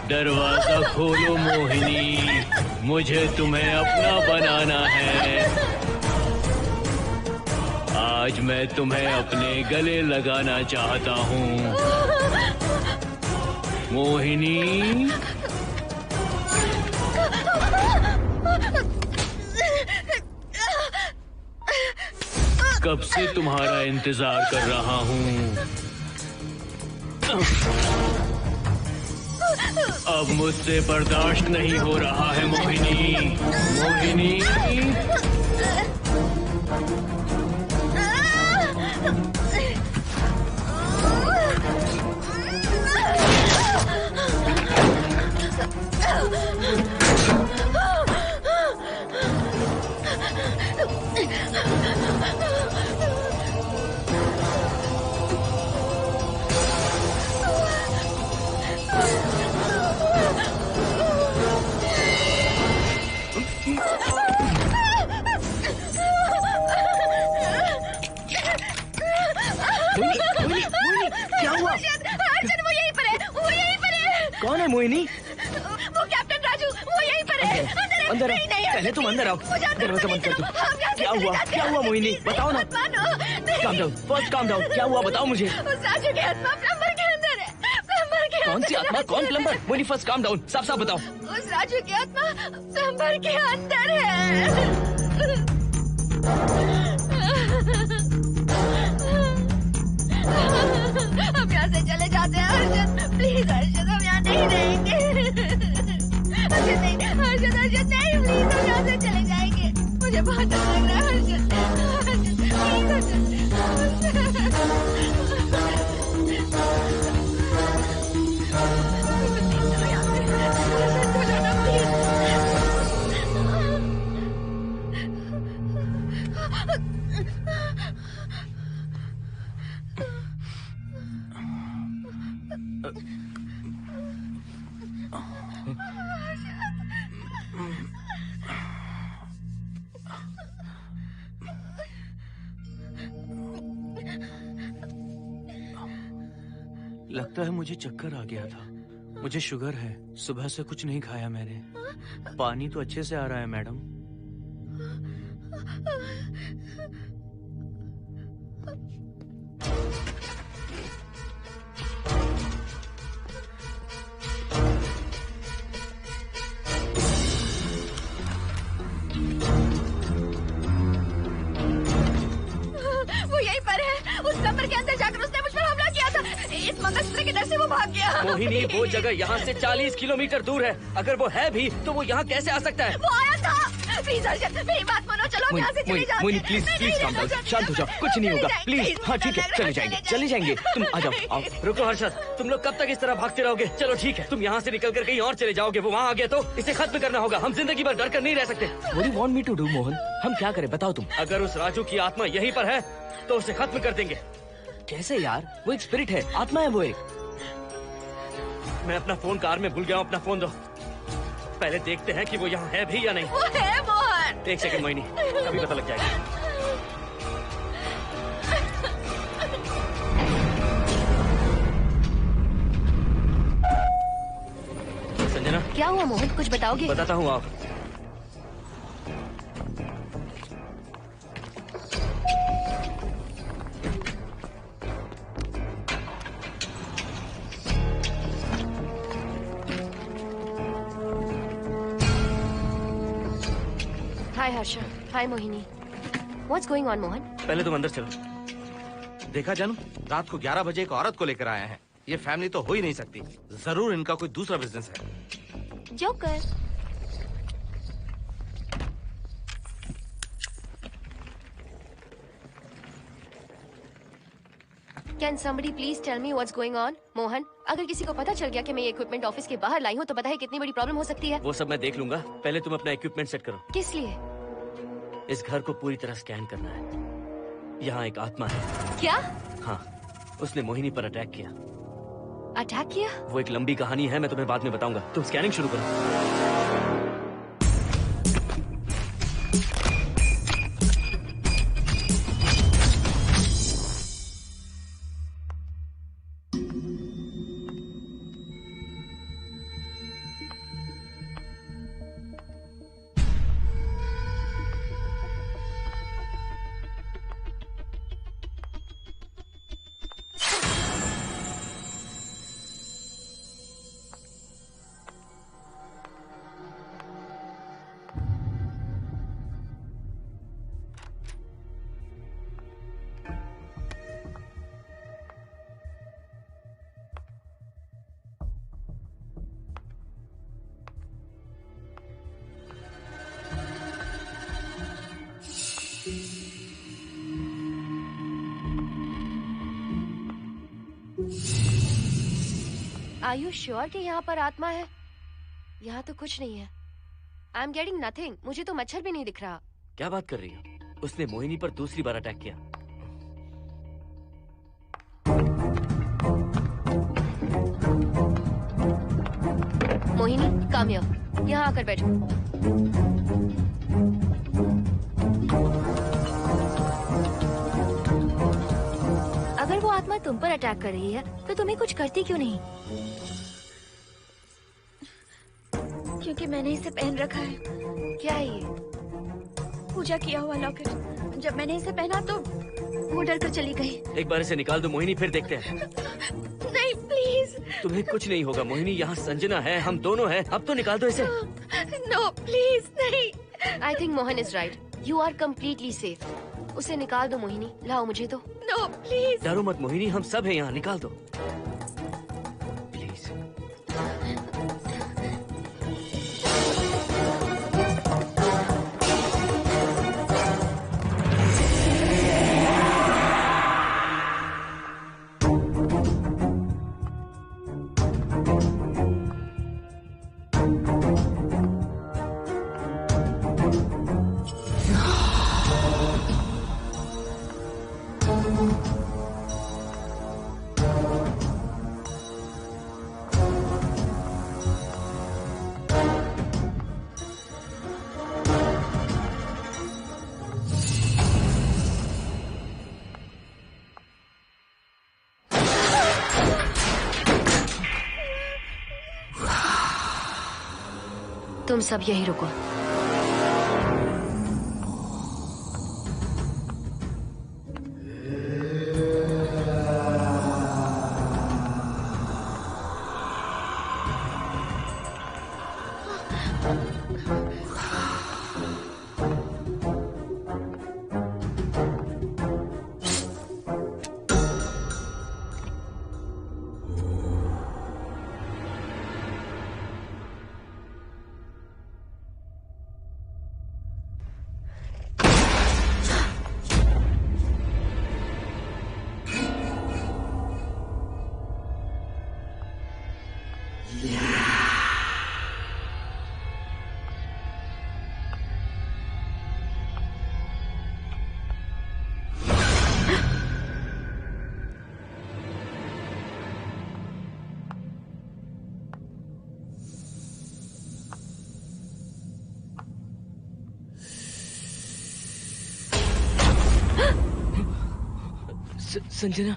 दरवाजा खोलो मोहिनी, मुझे तुम्हें अपना बनाना है। आज मैं तुम्हें अपने गले लगाना चाहता हूँ मोहिनी। कब से तुम्हारा इंतजार कर रहा हूँ। अब मुझसे बर्दाश्त नहीं हो रहा है मोहिनी। मोहिनी क्या हुआ? अर्जुन वो यहीं पर है, वो यहीं पर है। कौन है मोहिनी? वो कैप्टन राजू, वो यहीं पर है। अंदर आओ, नहीं, पहले तुम अंदर आओ। दरवाजा बंद कर दो। क्या हुआ? क्या हुआ मोहिनी? बताओ ना। Calm down, first calm down. क्या हुआ बताओ मुझे। उस राजू की आत्मा प्लम्बर के अंदर है। प्लम्बर के कौन सी आत्मा? कौन plumber? Mohini first calm down, साफ साफ बताओ। उस राजू की आत्मा प्लम्बर के अंदर है। हम यहाँ से चले जाते हैं अर्जुन, प्लीज अर्जुन, हम यहाँ नहीं रहेंगे। अर्जुन नहीं, लगता है मुझे चक्कर आ गया था। मुझे शुगर है, सुबह से कुछ नहीं खाया मैंने। पानी तो अच्छे से आ रहा है मैडम। वो यहीं पर है। उस नंबर के अंदर जाकर उसने मुझ पर हमला किया था। इस मंगलसूत्र के डर से वो भाग गया। मोहिनी, वो जगह यहाँ से 40 किलोमीटर दूर है। अगर वो है भी तो वो यहाँ कैसे आ सकता है? वो आया था। प्लीज अर्जुन, मेरी बात मानो, चलो हम यहाँ से चले जाते हैं। Mohini please please calm down, शांत हो जाओ, कुछ नहीं होगा प्लीज। हाँ ठीक है, चले जाएंगे। तुम आ जाओ, आओ। रुको हर्षद, तुम लोग कब तक इस तरह भागते रहोगे? चलो ठीक है, तुम यहाँ से निकल कर कहीं और चले जाओगे। वो वहाँ आ गया तो इसे खत्म करना होगा। हम जिंदगी भर डर कर नहीं रह सकते। What do you want me to do, Mohan? हम क्या करें बताओ तुम? अगर उस राजू की आत्मा यहीं पर है तो उसे खत्म कर देंगे। कैसे यार? वो एक स्पिरिट है, आत्मा है वो एक। मैं अपना फोन कार में भूल गया हूँ, अपना फोन दो। पहले देखते हैं कि वो यहाँ है भी या नहीं। वो है मोहन। एक सेकंड मोहिनी, अभी पता लग जाएगा। संजना, क्या हुआ मोहन, कुछ बताओगे? बताता हूँ आप। हाय हर्षा, हाय Mohini. What's going on, Mohan? पहले तुम अंदर चलो। देखा जानू, रात को 11 बजे एक औरत को लेकर आया है। ये फैमिली तो हो ही नहीं सकती। जरूर इनका कोई दूसरा बिजनेस है। Joker. Can somebody please tell me what's going on? Mohan, अगर किसी को पता चल गया कि मैं ये इक्विपमेंट ऑफिस के बाहर लाई हूँ तो पता है कितनी बड़ी प्रॉब्लम हो सकती है। वो सब मैं देख लूंगा, पहले तुम अपना इक्विपमेंट सेट करो। किस लिए? इस घर को पूरी तरह स्कैन करना है। यहाँ एक आत्मा है। क्या? हाँ, उसने मोहिनी पर अटैक किया। अटैक किया? वो एक लंबी कहानी है, मैं तुम्हें बाद में बताऊंगा। तुम स्कैनिंग शुरू करो। Are you sure कि यहाँ पर आत्मा है? यहाँ तो कुछ नहीं है। I'm getting nothing. मुझे तो मच्छर भी नहीं दिख रहा। क्या बात कर रही हो? उसने मोहिनी पर दूसरी बार अटैक किया। Mohini, come here. यहाँ आकर बैठो। अगर वो आत्मा तुम पर अटैक कर रही है तो तुम्हें कुछ करती क्यों नहीं? क्योंकि मैंने इसे पहन रखा है। क्या है ये? पूजा किया हुआ लॉकेट। जब मैंने इसे पहना तो वो डर कर चली गई। एक बार इसे निकाल दो मोहिनी, फिर देखते हैं। नहीं प्लीज। तुम्हें कुछ नहीं होगा मोहिनी, यहाँ संजना है, हम दोनों हैं। अब तो निकाल दो इसे। नो प्लीज नहीं। I think Mohan is right. You are completely safe. उसे निकाल दो मोहिनी, लाओ मुझे तो। No please. डरो मत मोहिनी, हम सब हैं यहाँ, निकाल दो। तुम सब यही रुको। संजना,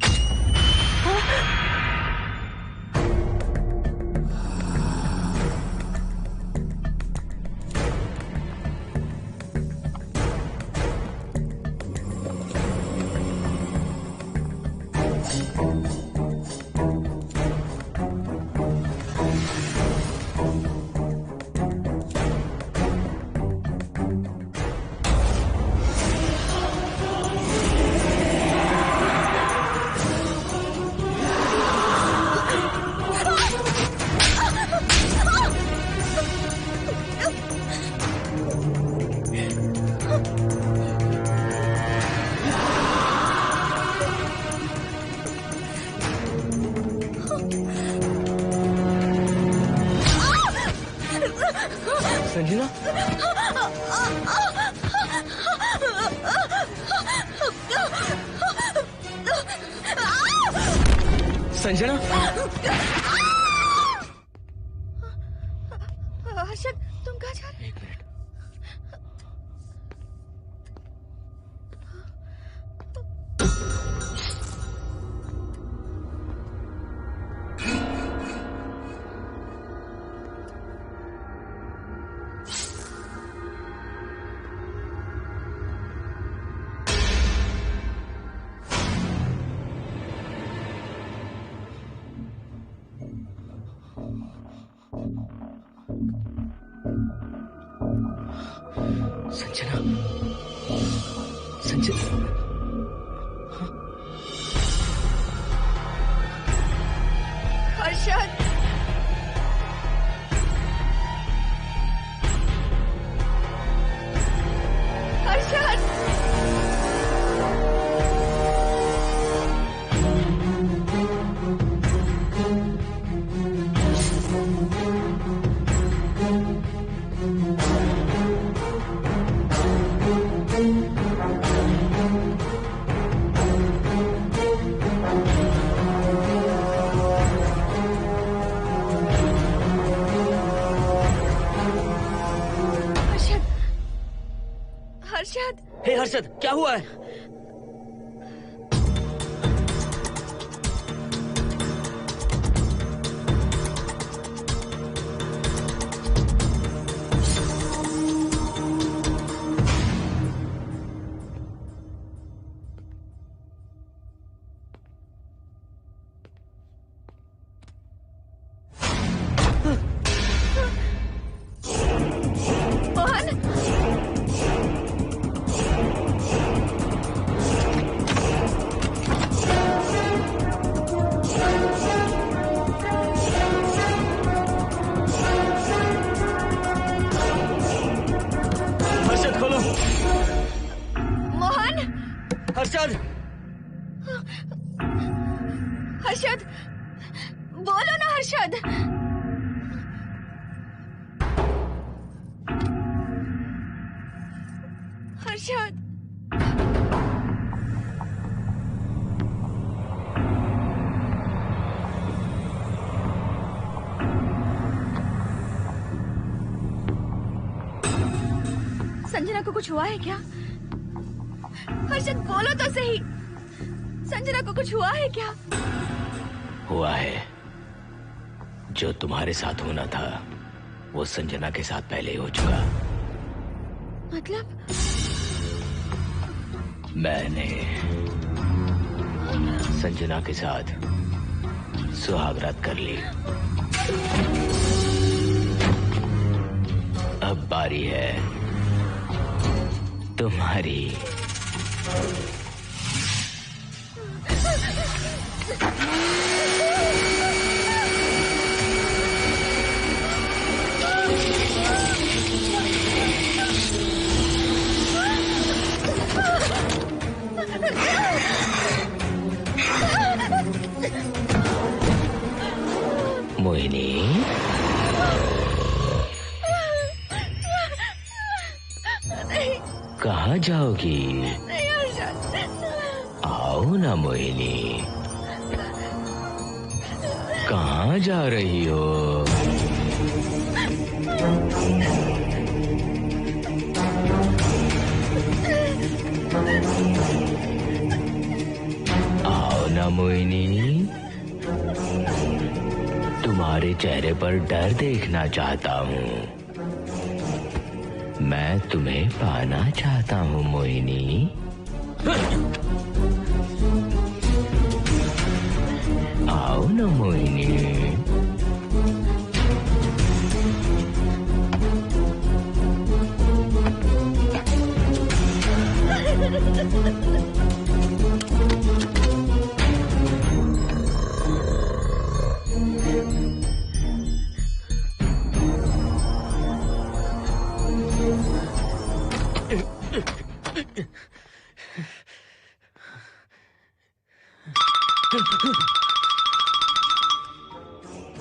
संजना, हर्षद, तुम कहाँ जा रहे? एक मिनट। संजना, संजना, हर्षद, हर्षद, हर्षद। हे हर्षद, क्या हुआ है? हर्षद, हर्षद, बोलो ना हर्षद। हर्षद, संजना को कुछ हुआ है क्या? हर्षद, बोलो तो सही। संजना को कुछ हुआ है क्या? हुआ है जो तुम्हारे साथ होना था वो संजना के साथ पहले ही हो चुका। मतलब? मैंने संजना के साथ सुहागरात कर ली। अब बारी है तुम्हारी। मोहिनी, कहाँ जाओगी? आओ ना मोहिनी, कहाँ जा रही हो? आओ ना मोहिनी, तुम्हारे चेहरे पर डर देखना चाहता हूँ। मैं तुम्हें पाना चाहता हूँ मोहिनी। आओ ना मोहिनी।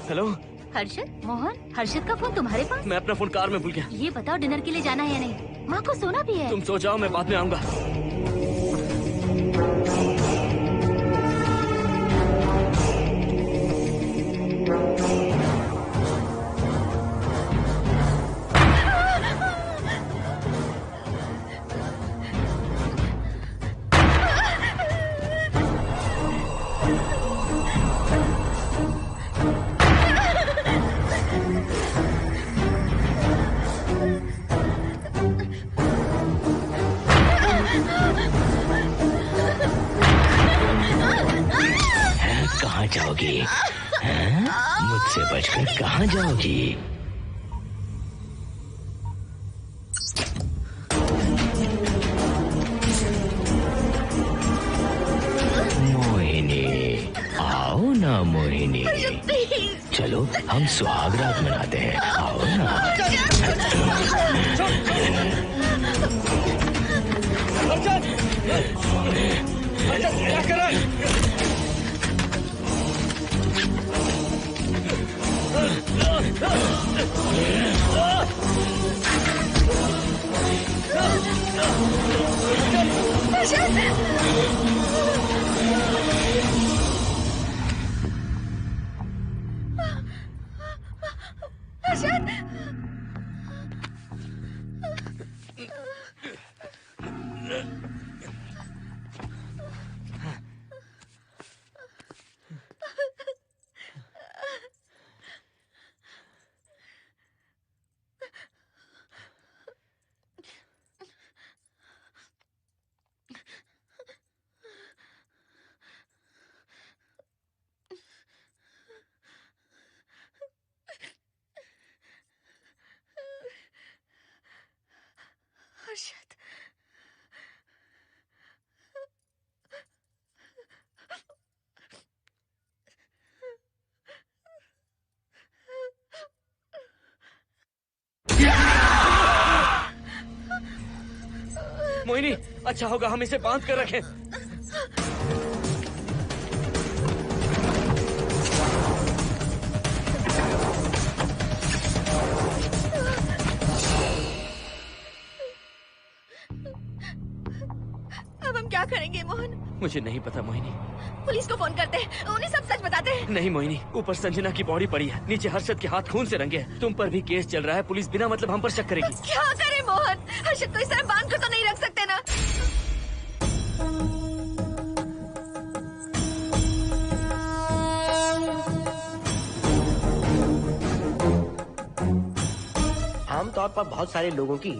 हेलो हर्षद, मोहन, हर्षद का फोन तुम्हारे पास? मैं अपना फोन कार में भूल गया। ये बताओ डिनर के लिए जाना है या नहीं? माँ को सोना भी है। तुम सो जाओ, मैं बाद में आऊंगा। कहाँ जाओगी? मुझसे बचकर कहाँ जाओगी? मोहिनी, आओ ना मोहिनी। चलो हम सुहागरात मनाते हैं, आओ ना। क्या कर रहा है? हर्षद, मोहिनी, अच्छा होगा हम इसे बांध कर रखें। अब हम क्या करेंगे मोहन? मुझे नहीं पता मोहिनी। पुलिस को फोन करते हैं, उन्हें सब सच बताते हैं। नहीं मोहिनी, ऊपर संजना की बॉडी पड़ी है, नीचे हर्षद के हाथ खून से रंगे हैं। तुम पर भी केस चल रहा है, पुलिस बिना मतलब हम पर शक करेगी। क्या करें मोहन? हर्षद को इस तरह बांध कर तो नहीं रख सकते ना। आमतौर पर बहुत सारे लोगों की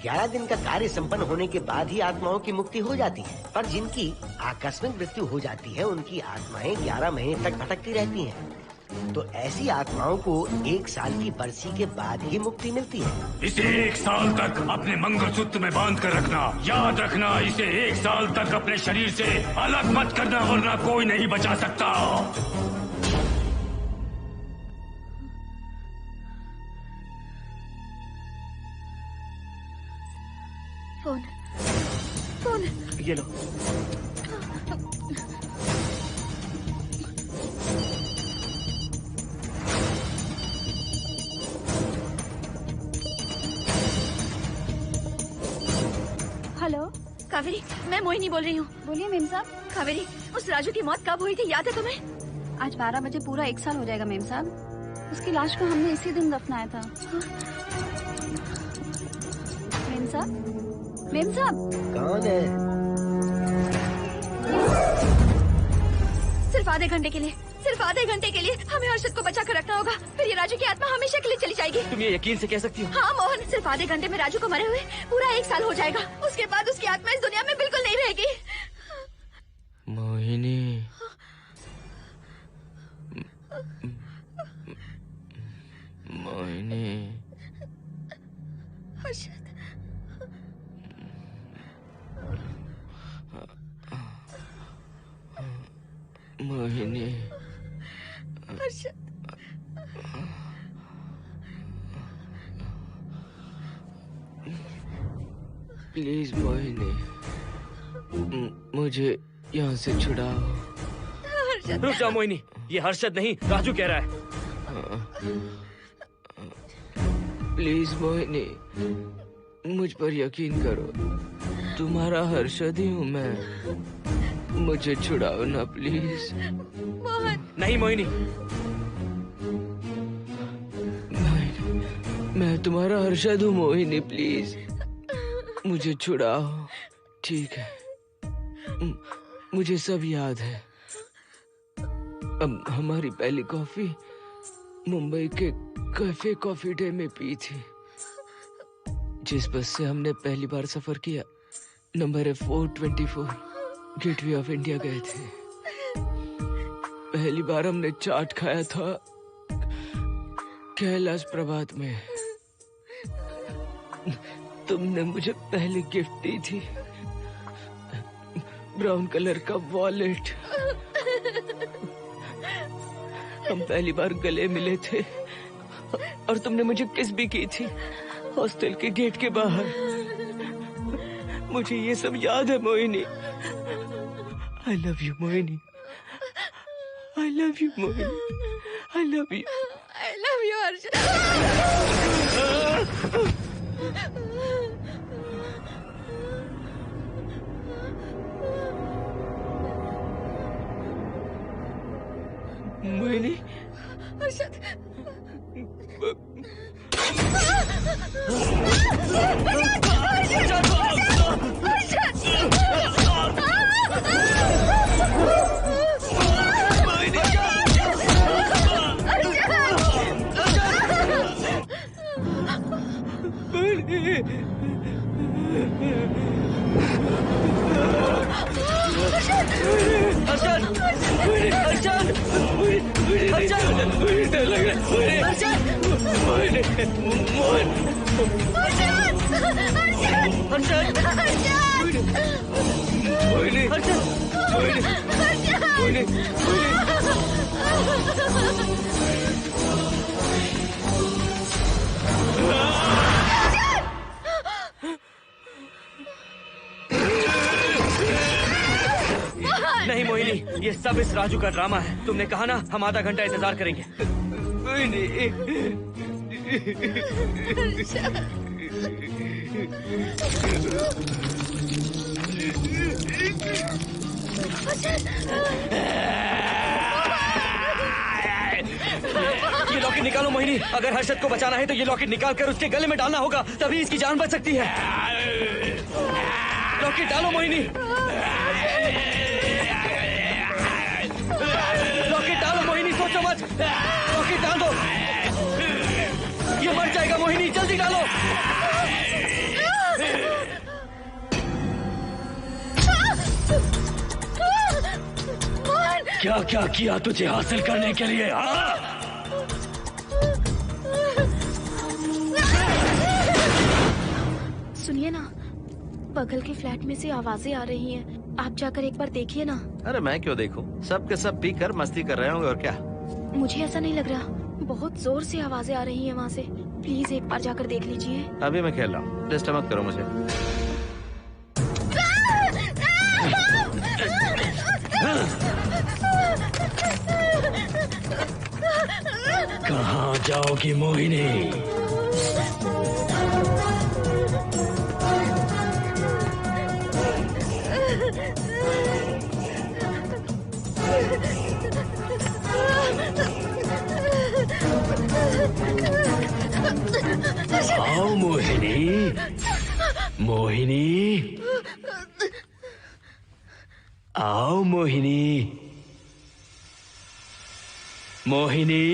11 दिन का कार्य संपन्न होने के बाद ही आत्माओं की मुक्ति हो जाती है, पर जिनकी आकस्मिक मृत्यु हो जाती है उनकी आत्माएं 11 महीने तक भटकती रहती हैं। तो ऐसी आत्माओं को 1 साल की बरसी के बाद ही मुक्ति मिलती है। इसे 1 साल तक अपने मंगलसूत्र में बांध कर रखना। याद रखना, इसे 1 साल तक अपने शरीर से अलग मत करना, वरना कोई नहीं बचा सकता। फोन ये लो। हेलो कावेरी, मैं मोहिनी बोल रही हूँ। बोलिए मेम साहब। कावेरी, उस राजू की मौत कब हुई थी, याद है तुम्हें? आज 12 बजे पूरा 1 साल हो जाएगा मेम साहब। उसकी लाश को हमने इसी दिन दफनाया था। मेम साहब, मेम साहब। कौन है? सिर्फ आधे घंटे के लिए, सिर्फ आधे घंटे के लिए हमें हर्षद को बचा कर रखना होगा, फिर ये राजू की आत्मा हमेशा के लिए चली जाएगी। तुम ये यकीन से कह सकती हो? हाँ मोहन, सिर्फ आधे घंटे में राजू को मरे हुए पूरा 1 साल हो जाएगा। उसके बाद उसकी आत्मा इस दुनिया में बिल्कुल नहीं रहेगी। मोहिनी, मोहिनी, हर्षद, मोहिनी, हर्षद, प्लीज मोहिनी, मुझे यहाँ से छुड़ाओ। रुक जाओ मोहिनी, ये हर्षद नहीं राजू कह रहा है। प्लीज मोहिनी, मुझ पर यकीन करो, तुम्हारा हर्षद ही हूँ मैं। मुझे छुड़ाओ ना प्लीज। मोहन। नहीं मोहिनी, मैं तुम्हारा हर्षद हूँ मोहिनी, प्लीज मुझे छुड़ाओ। ठीक है, मुझे सब याद है। अब हमारी पहली कॉफी मुंबई के कैफे कॉफी डे में पी थी। जिस बस से हमने पहली बार सफर किया, नंबर है 424, गेटवे ऑफ इंडिया गए थे। पहली बार हमने चाट खाया था कैलाश प्रभात में। तुमने मुझे पहले गिफ्ट दी थी, ब्राउन कलर का वॉलेट। हम पहली बार गले मिले थे और तुमने मुझे किस भी की थी हॉस्टल के गेट के बाहर। मुझे ये सब याद है Mohini. I love you Mohini, I love you Mohini, I love you, I love you Harshad. Mohini, Harshad, नहीं मोहिनी, ये सब इस राजू का ड्रामा है। तुमने कहा ना हम आधा घंटा इंतजार करेंगे। ये लॉकेट निकालो मोहिनी। अगर हर्षद को बचाना है तो ये लॉकेट निकाल कर उसके गले में डालना होगा, तभी इसकी जान बच सकती है। लॉकेट डालो मोहिनी, लॉकेट डालो मोहिनी, सोचो मत। लॉकेट डाल दो, ये मर जाएगा मोहिनी। जल्दी जल्दी डालो। क्या क्या किया तुझे हासिल करने के लिए? सुनिए ना, बगल के फ्लैट में से आवाजें आ रही हैं। आप जाकर एक बार देखिए ना। अरे मैं क्यों देखूं? सब के सब पीकर मस्ती कर रहे होंगे और क्या। मुझे ऐसा नहीं लग रहा, बहुत जोर से आवाजें आ रही हैं वहाँ से। प्लीज एक बार जाकर देख लीजिए। अभी मैं खेल रहा हूँ, डिस्टर्ब मत करो मुझे। कहाँ जाओगी मोहिनी? आओ मोहिनी, मोहिनी, आओ मोहिनी, मोहिनी।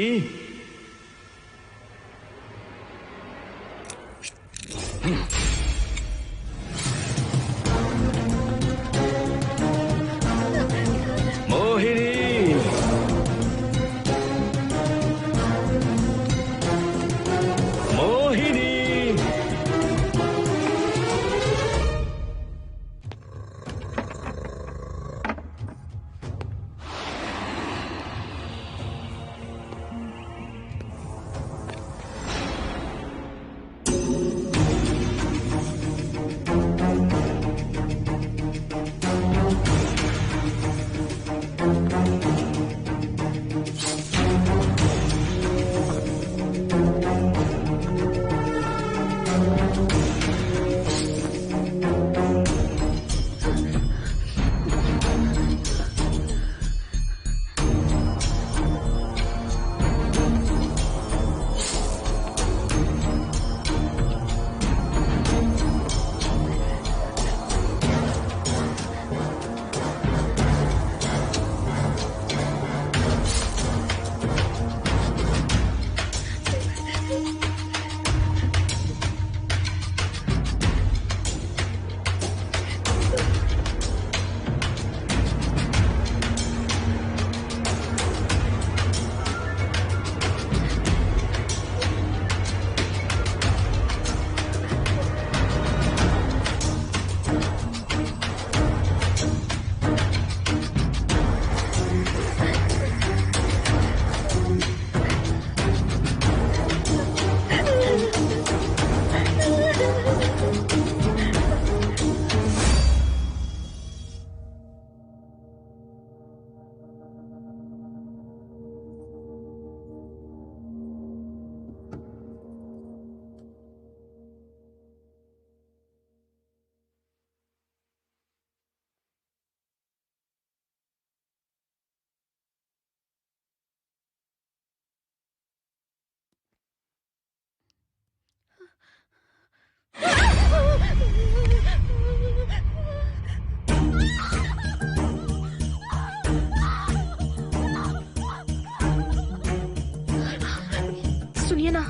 सुनिए ना,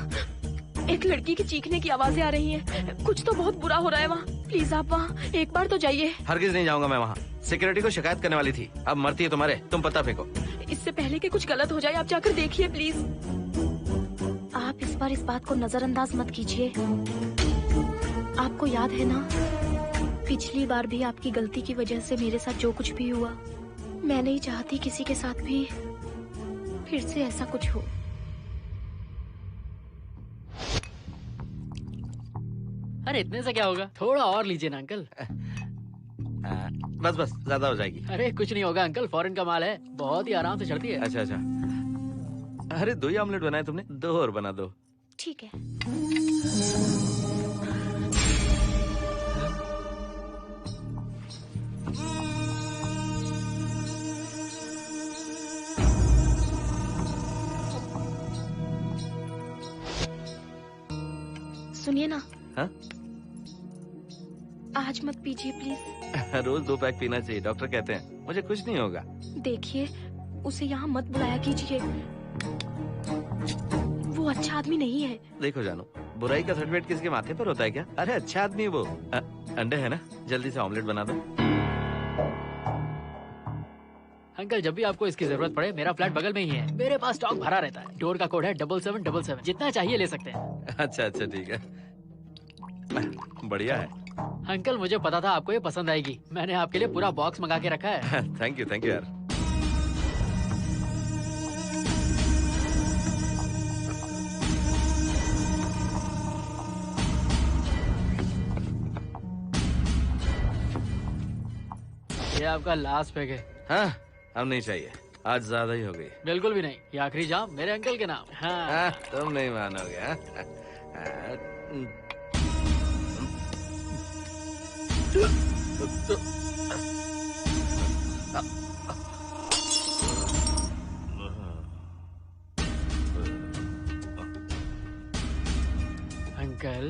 एक लड़की की चीखने की आवाजें आ रही हैं। कुछ तो बहुत बुरा हो रहा है वहाँ। प्लीज आप वहाँ एक बार तो जाइए। हरगिज नहीं जाऊंगा मैं वहाँ। सिक्योरिटी को शिकायत करने वाली थी, अब मरती है तुम्हारे, तुम पता फेंको। इससे पहले कि कुछ गलत हो जाए आप जाकर देखिए प्लीज। आप इस बार इस बात को नजरअंदाज मत कीजिए। आपको याद है ना, पिछली बार भी आपकी गलती की वजह से मेरे साथ जो कुछ भी हुआ, मैं नहीं चाहती किसी के साथ भी फिर से ऐसा कुछ हो। अरे इतने से क्या होगा, थोड़ा और लीजिए ना अंकल। बस बस, ज्यादा हो जाएगी। अरे कुछ नहीं होगा अंकल, फॉरेन का माल है, बहुत ही आराम से चढ़ती है। अच्छा अच्छा। अरे 2 ही ऑमलेट बनाए तुमने, 2 और बना दो। ठीक है। सुनिए ना। हाँ? आज मत पीजिए प्लीज। रोज 2 पैक पीना चाहिए, डॉक्टर कहते हैं। मुझे कुछ नहीं होगा। देखिए, उसे यहाँ मत बुलाया कीजिए। वो अच्छा आदमी नहीं है। देखो जानू, बुराई का सर्टिफिकेट किसके माथे पर होता है क्या? अरे अच्छा आदमी है वो। अंडे है ना, जल्दी से ऑमलेट बना दो। अंकल जब भी आपको इसकी जरूरत पड़े मेरा फ्लैट बगल में ही है, मेरे पास स्टॉक भरा रहता है। डोर का कोड है 7777, जितना चाहिए ले सकते हैं। अच्छा अच्छा ठीक है, बढ़िया है। अंकल मुझे पता था आपको ये पसंद आएगी, मैंने आपके लिए पूरा बॉक्स मंगा के रखा है। थैंक यू यार। ये आपका लास्ट पैक है। हाँ, अब नहीं चाहिए, आज ज्यादा ही हो गई। बिल्कुल भी नहीं, ये आखिरी जाम मेरे अंकल के नाम। हाँ। तुम नहीं मानोगे। Uncle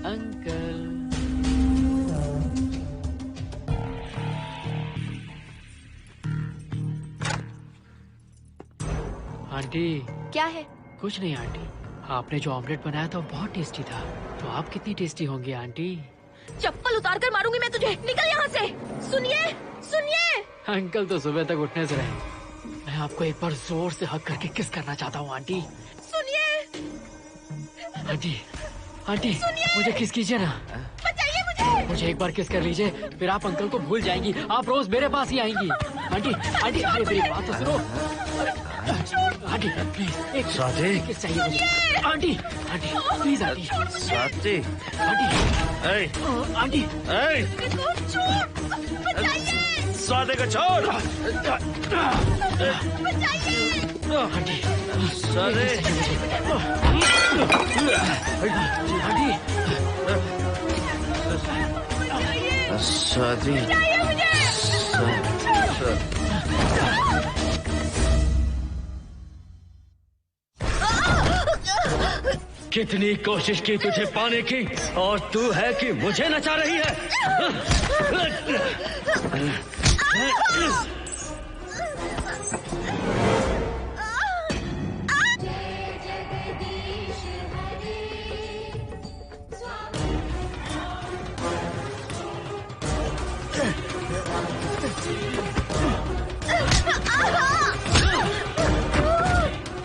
uncle aunty. क्या है? कुछ नहीं आंटी, आपने जो ऑमलेट बनाया था वो बहुत टेस्टी था, तो आप कितनी टेस्टी होंगी आंटी? चप्पल उतार कर मारूंगी मैं तुझे, निकल यहाँ से। सुनिए सुनिए। अंकल तो सुबह तक उठने से रहे, मैं आपको एक बार जोर से हक करके किस करना चाहता हूँ आंटी। सुनिए आंटी, आंटी मुझे किस कीजिए ना, बचाइए मुझे। मुझे एक बार किस कर लीजिए, फिर आप अंकल को भूल जाएंगी, आप रोज मेरे पास ही आएंगी। आंटी आंटी अरे मेरी बात तो सुनो। आंटी प्लीज एक किस चाहिए मुझे। Aunty aunty please aunty. Swati aunty Swati को छोड़। आंटी स्वाति कितनी कोशिश की तुझे पाने की, और तू है कि मुझे नचा रही है।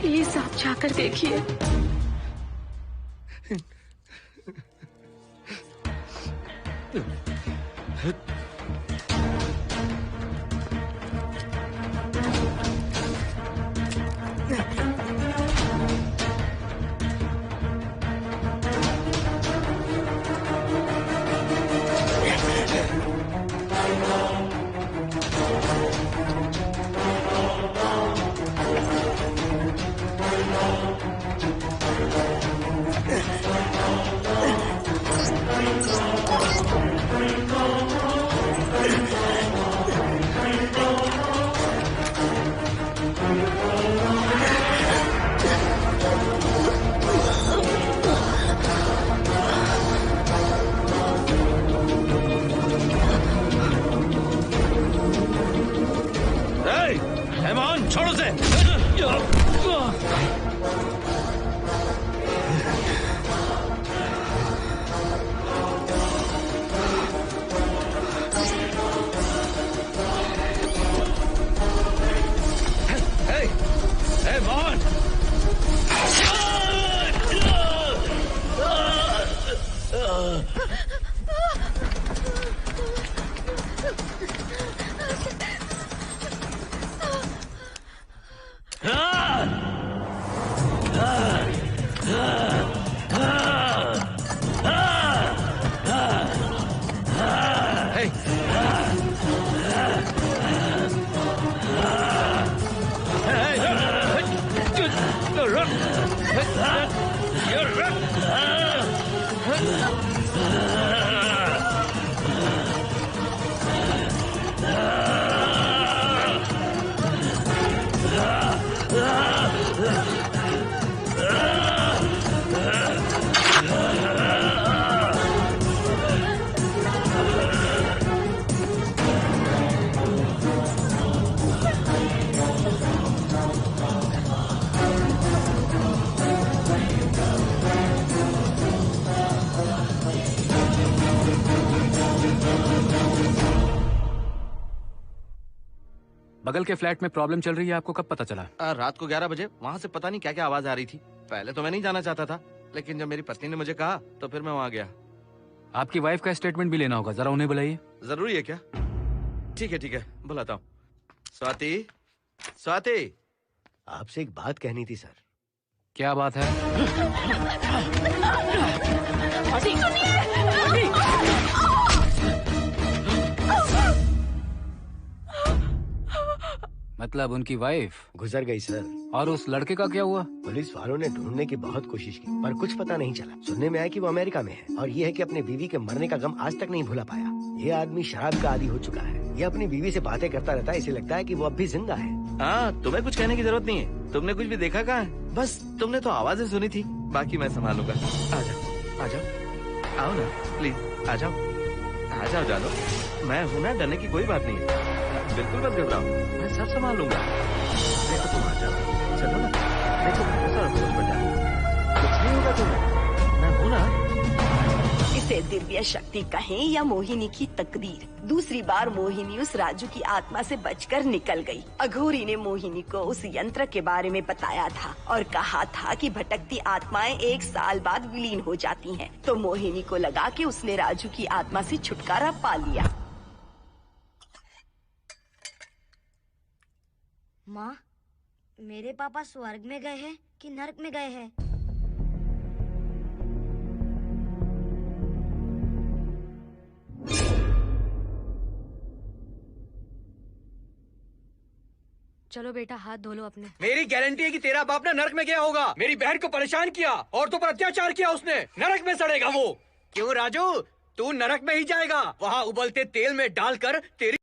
प्लीज आप जाकर देखिए। छोड़ो से। बगल के फ्लैट में प्रॉब्लम चल रही है, आपको कब पता चला? रात को 11 बजे वहाँ से पता नहीं क्या क्या आवाज आ रही थी। पहले तो मैं नहीं जाना चाहता था, लेकिन जब मेरी पत्नी ने मुझे कहा तो फिर मैं वहाँ गया। आपकी वाइफ का स्टेटमेंट भी लेना होगा, जरा उन्हें बुलाइए। जरूरी है क्या? ठीक है, बुलाता हूँ। स्वाति, स्वाति, आपसे एक बात कहनी थी सर। क्या बात है? मतलब उनकी वाइफ गुजर गई सर। और उस लड़के का क्या हुआ? पुलिस वालों ने ढूंढने की बहुत कोशिश की पर कुछ पता नहीं चला। सुनने में आया कि वो अमेरिका में है और ये है कि अपने बीवी के मरने का गम आज तक नहीं भुला पाया। ये आदमी शराब का आदी हो चुका है। ये अपनी बीवी से बातें करता रहता है, इसे लगता है कि वो अब भी जिंदा है। हाँ, तुम्हें कुछ कहने की जरूरत नहीं है। तुमने कुछ भी देखा कहाँ है? बस तुमने तो आवाजें सुनी थी, बाकी मैं संभालूंगा। आ जाओ, आओ ना प्लीज, आ जाओ जानो। मैं हूँ ना, डरने की कोई बात नहीं है। बिल्कुल मत घबराओ, मैं सब संभाल लूंगा। देखो तुम आ जाओ, चलो ना। देखो भरोसा रखो मुझ पर, जाओ, कुछ नहीं होगा तुम्हें, मैं हूँ ना। इसे दिव्य शक्ति कहें या मोहिनी की तकदीर, दूसरी बार मोहिनी उस राजू की आत्मा से बचकर निकल गई। अघोरी ने मोहिनी को उस यंत्र के बारे में बताया था और कहा था कि भटकती आत्माएं 1 साल बाद विलीन हो जाती हैं। तो मोहिनी को लगा कि उसने राजू की आत्मा से छुटकारा पा लिया। माँ, मेरे पापा स्वर्ग में गए हैं कि नरक में गए हैं? चलो बेटा, हाथ धो लो अपने। मेरी गारंटी है कि तेरा बाप ना नरक में गया होगा। मेरी बहन को परेशान किया, औरतों पर अत्याचार किया उसने। नरक में सड़ेगा वो। क्यों राजू, तू नरक में ही जाएगा। वहाँ उबलते तेल में डालकर तेरी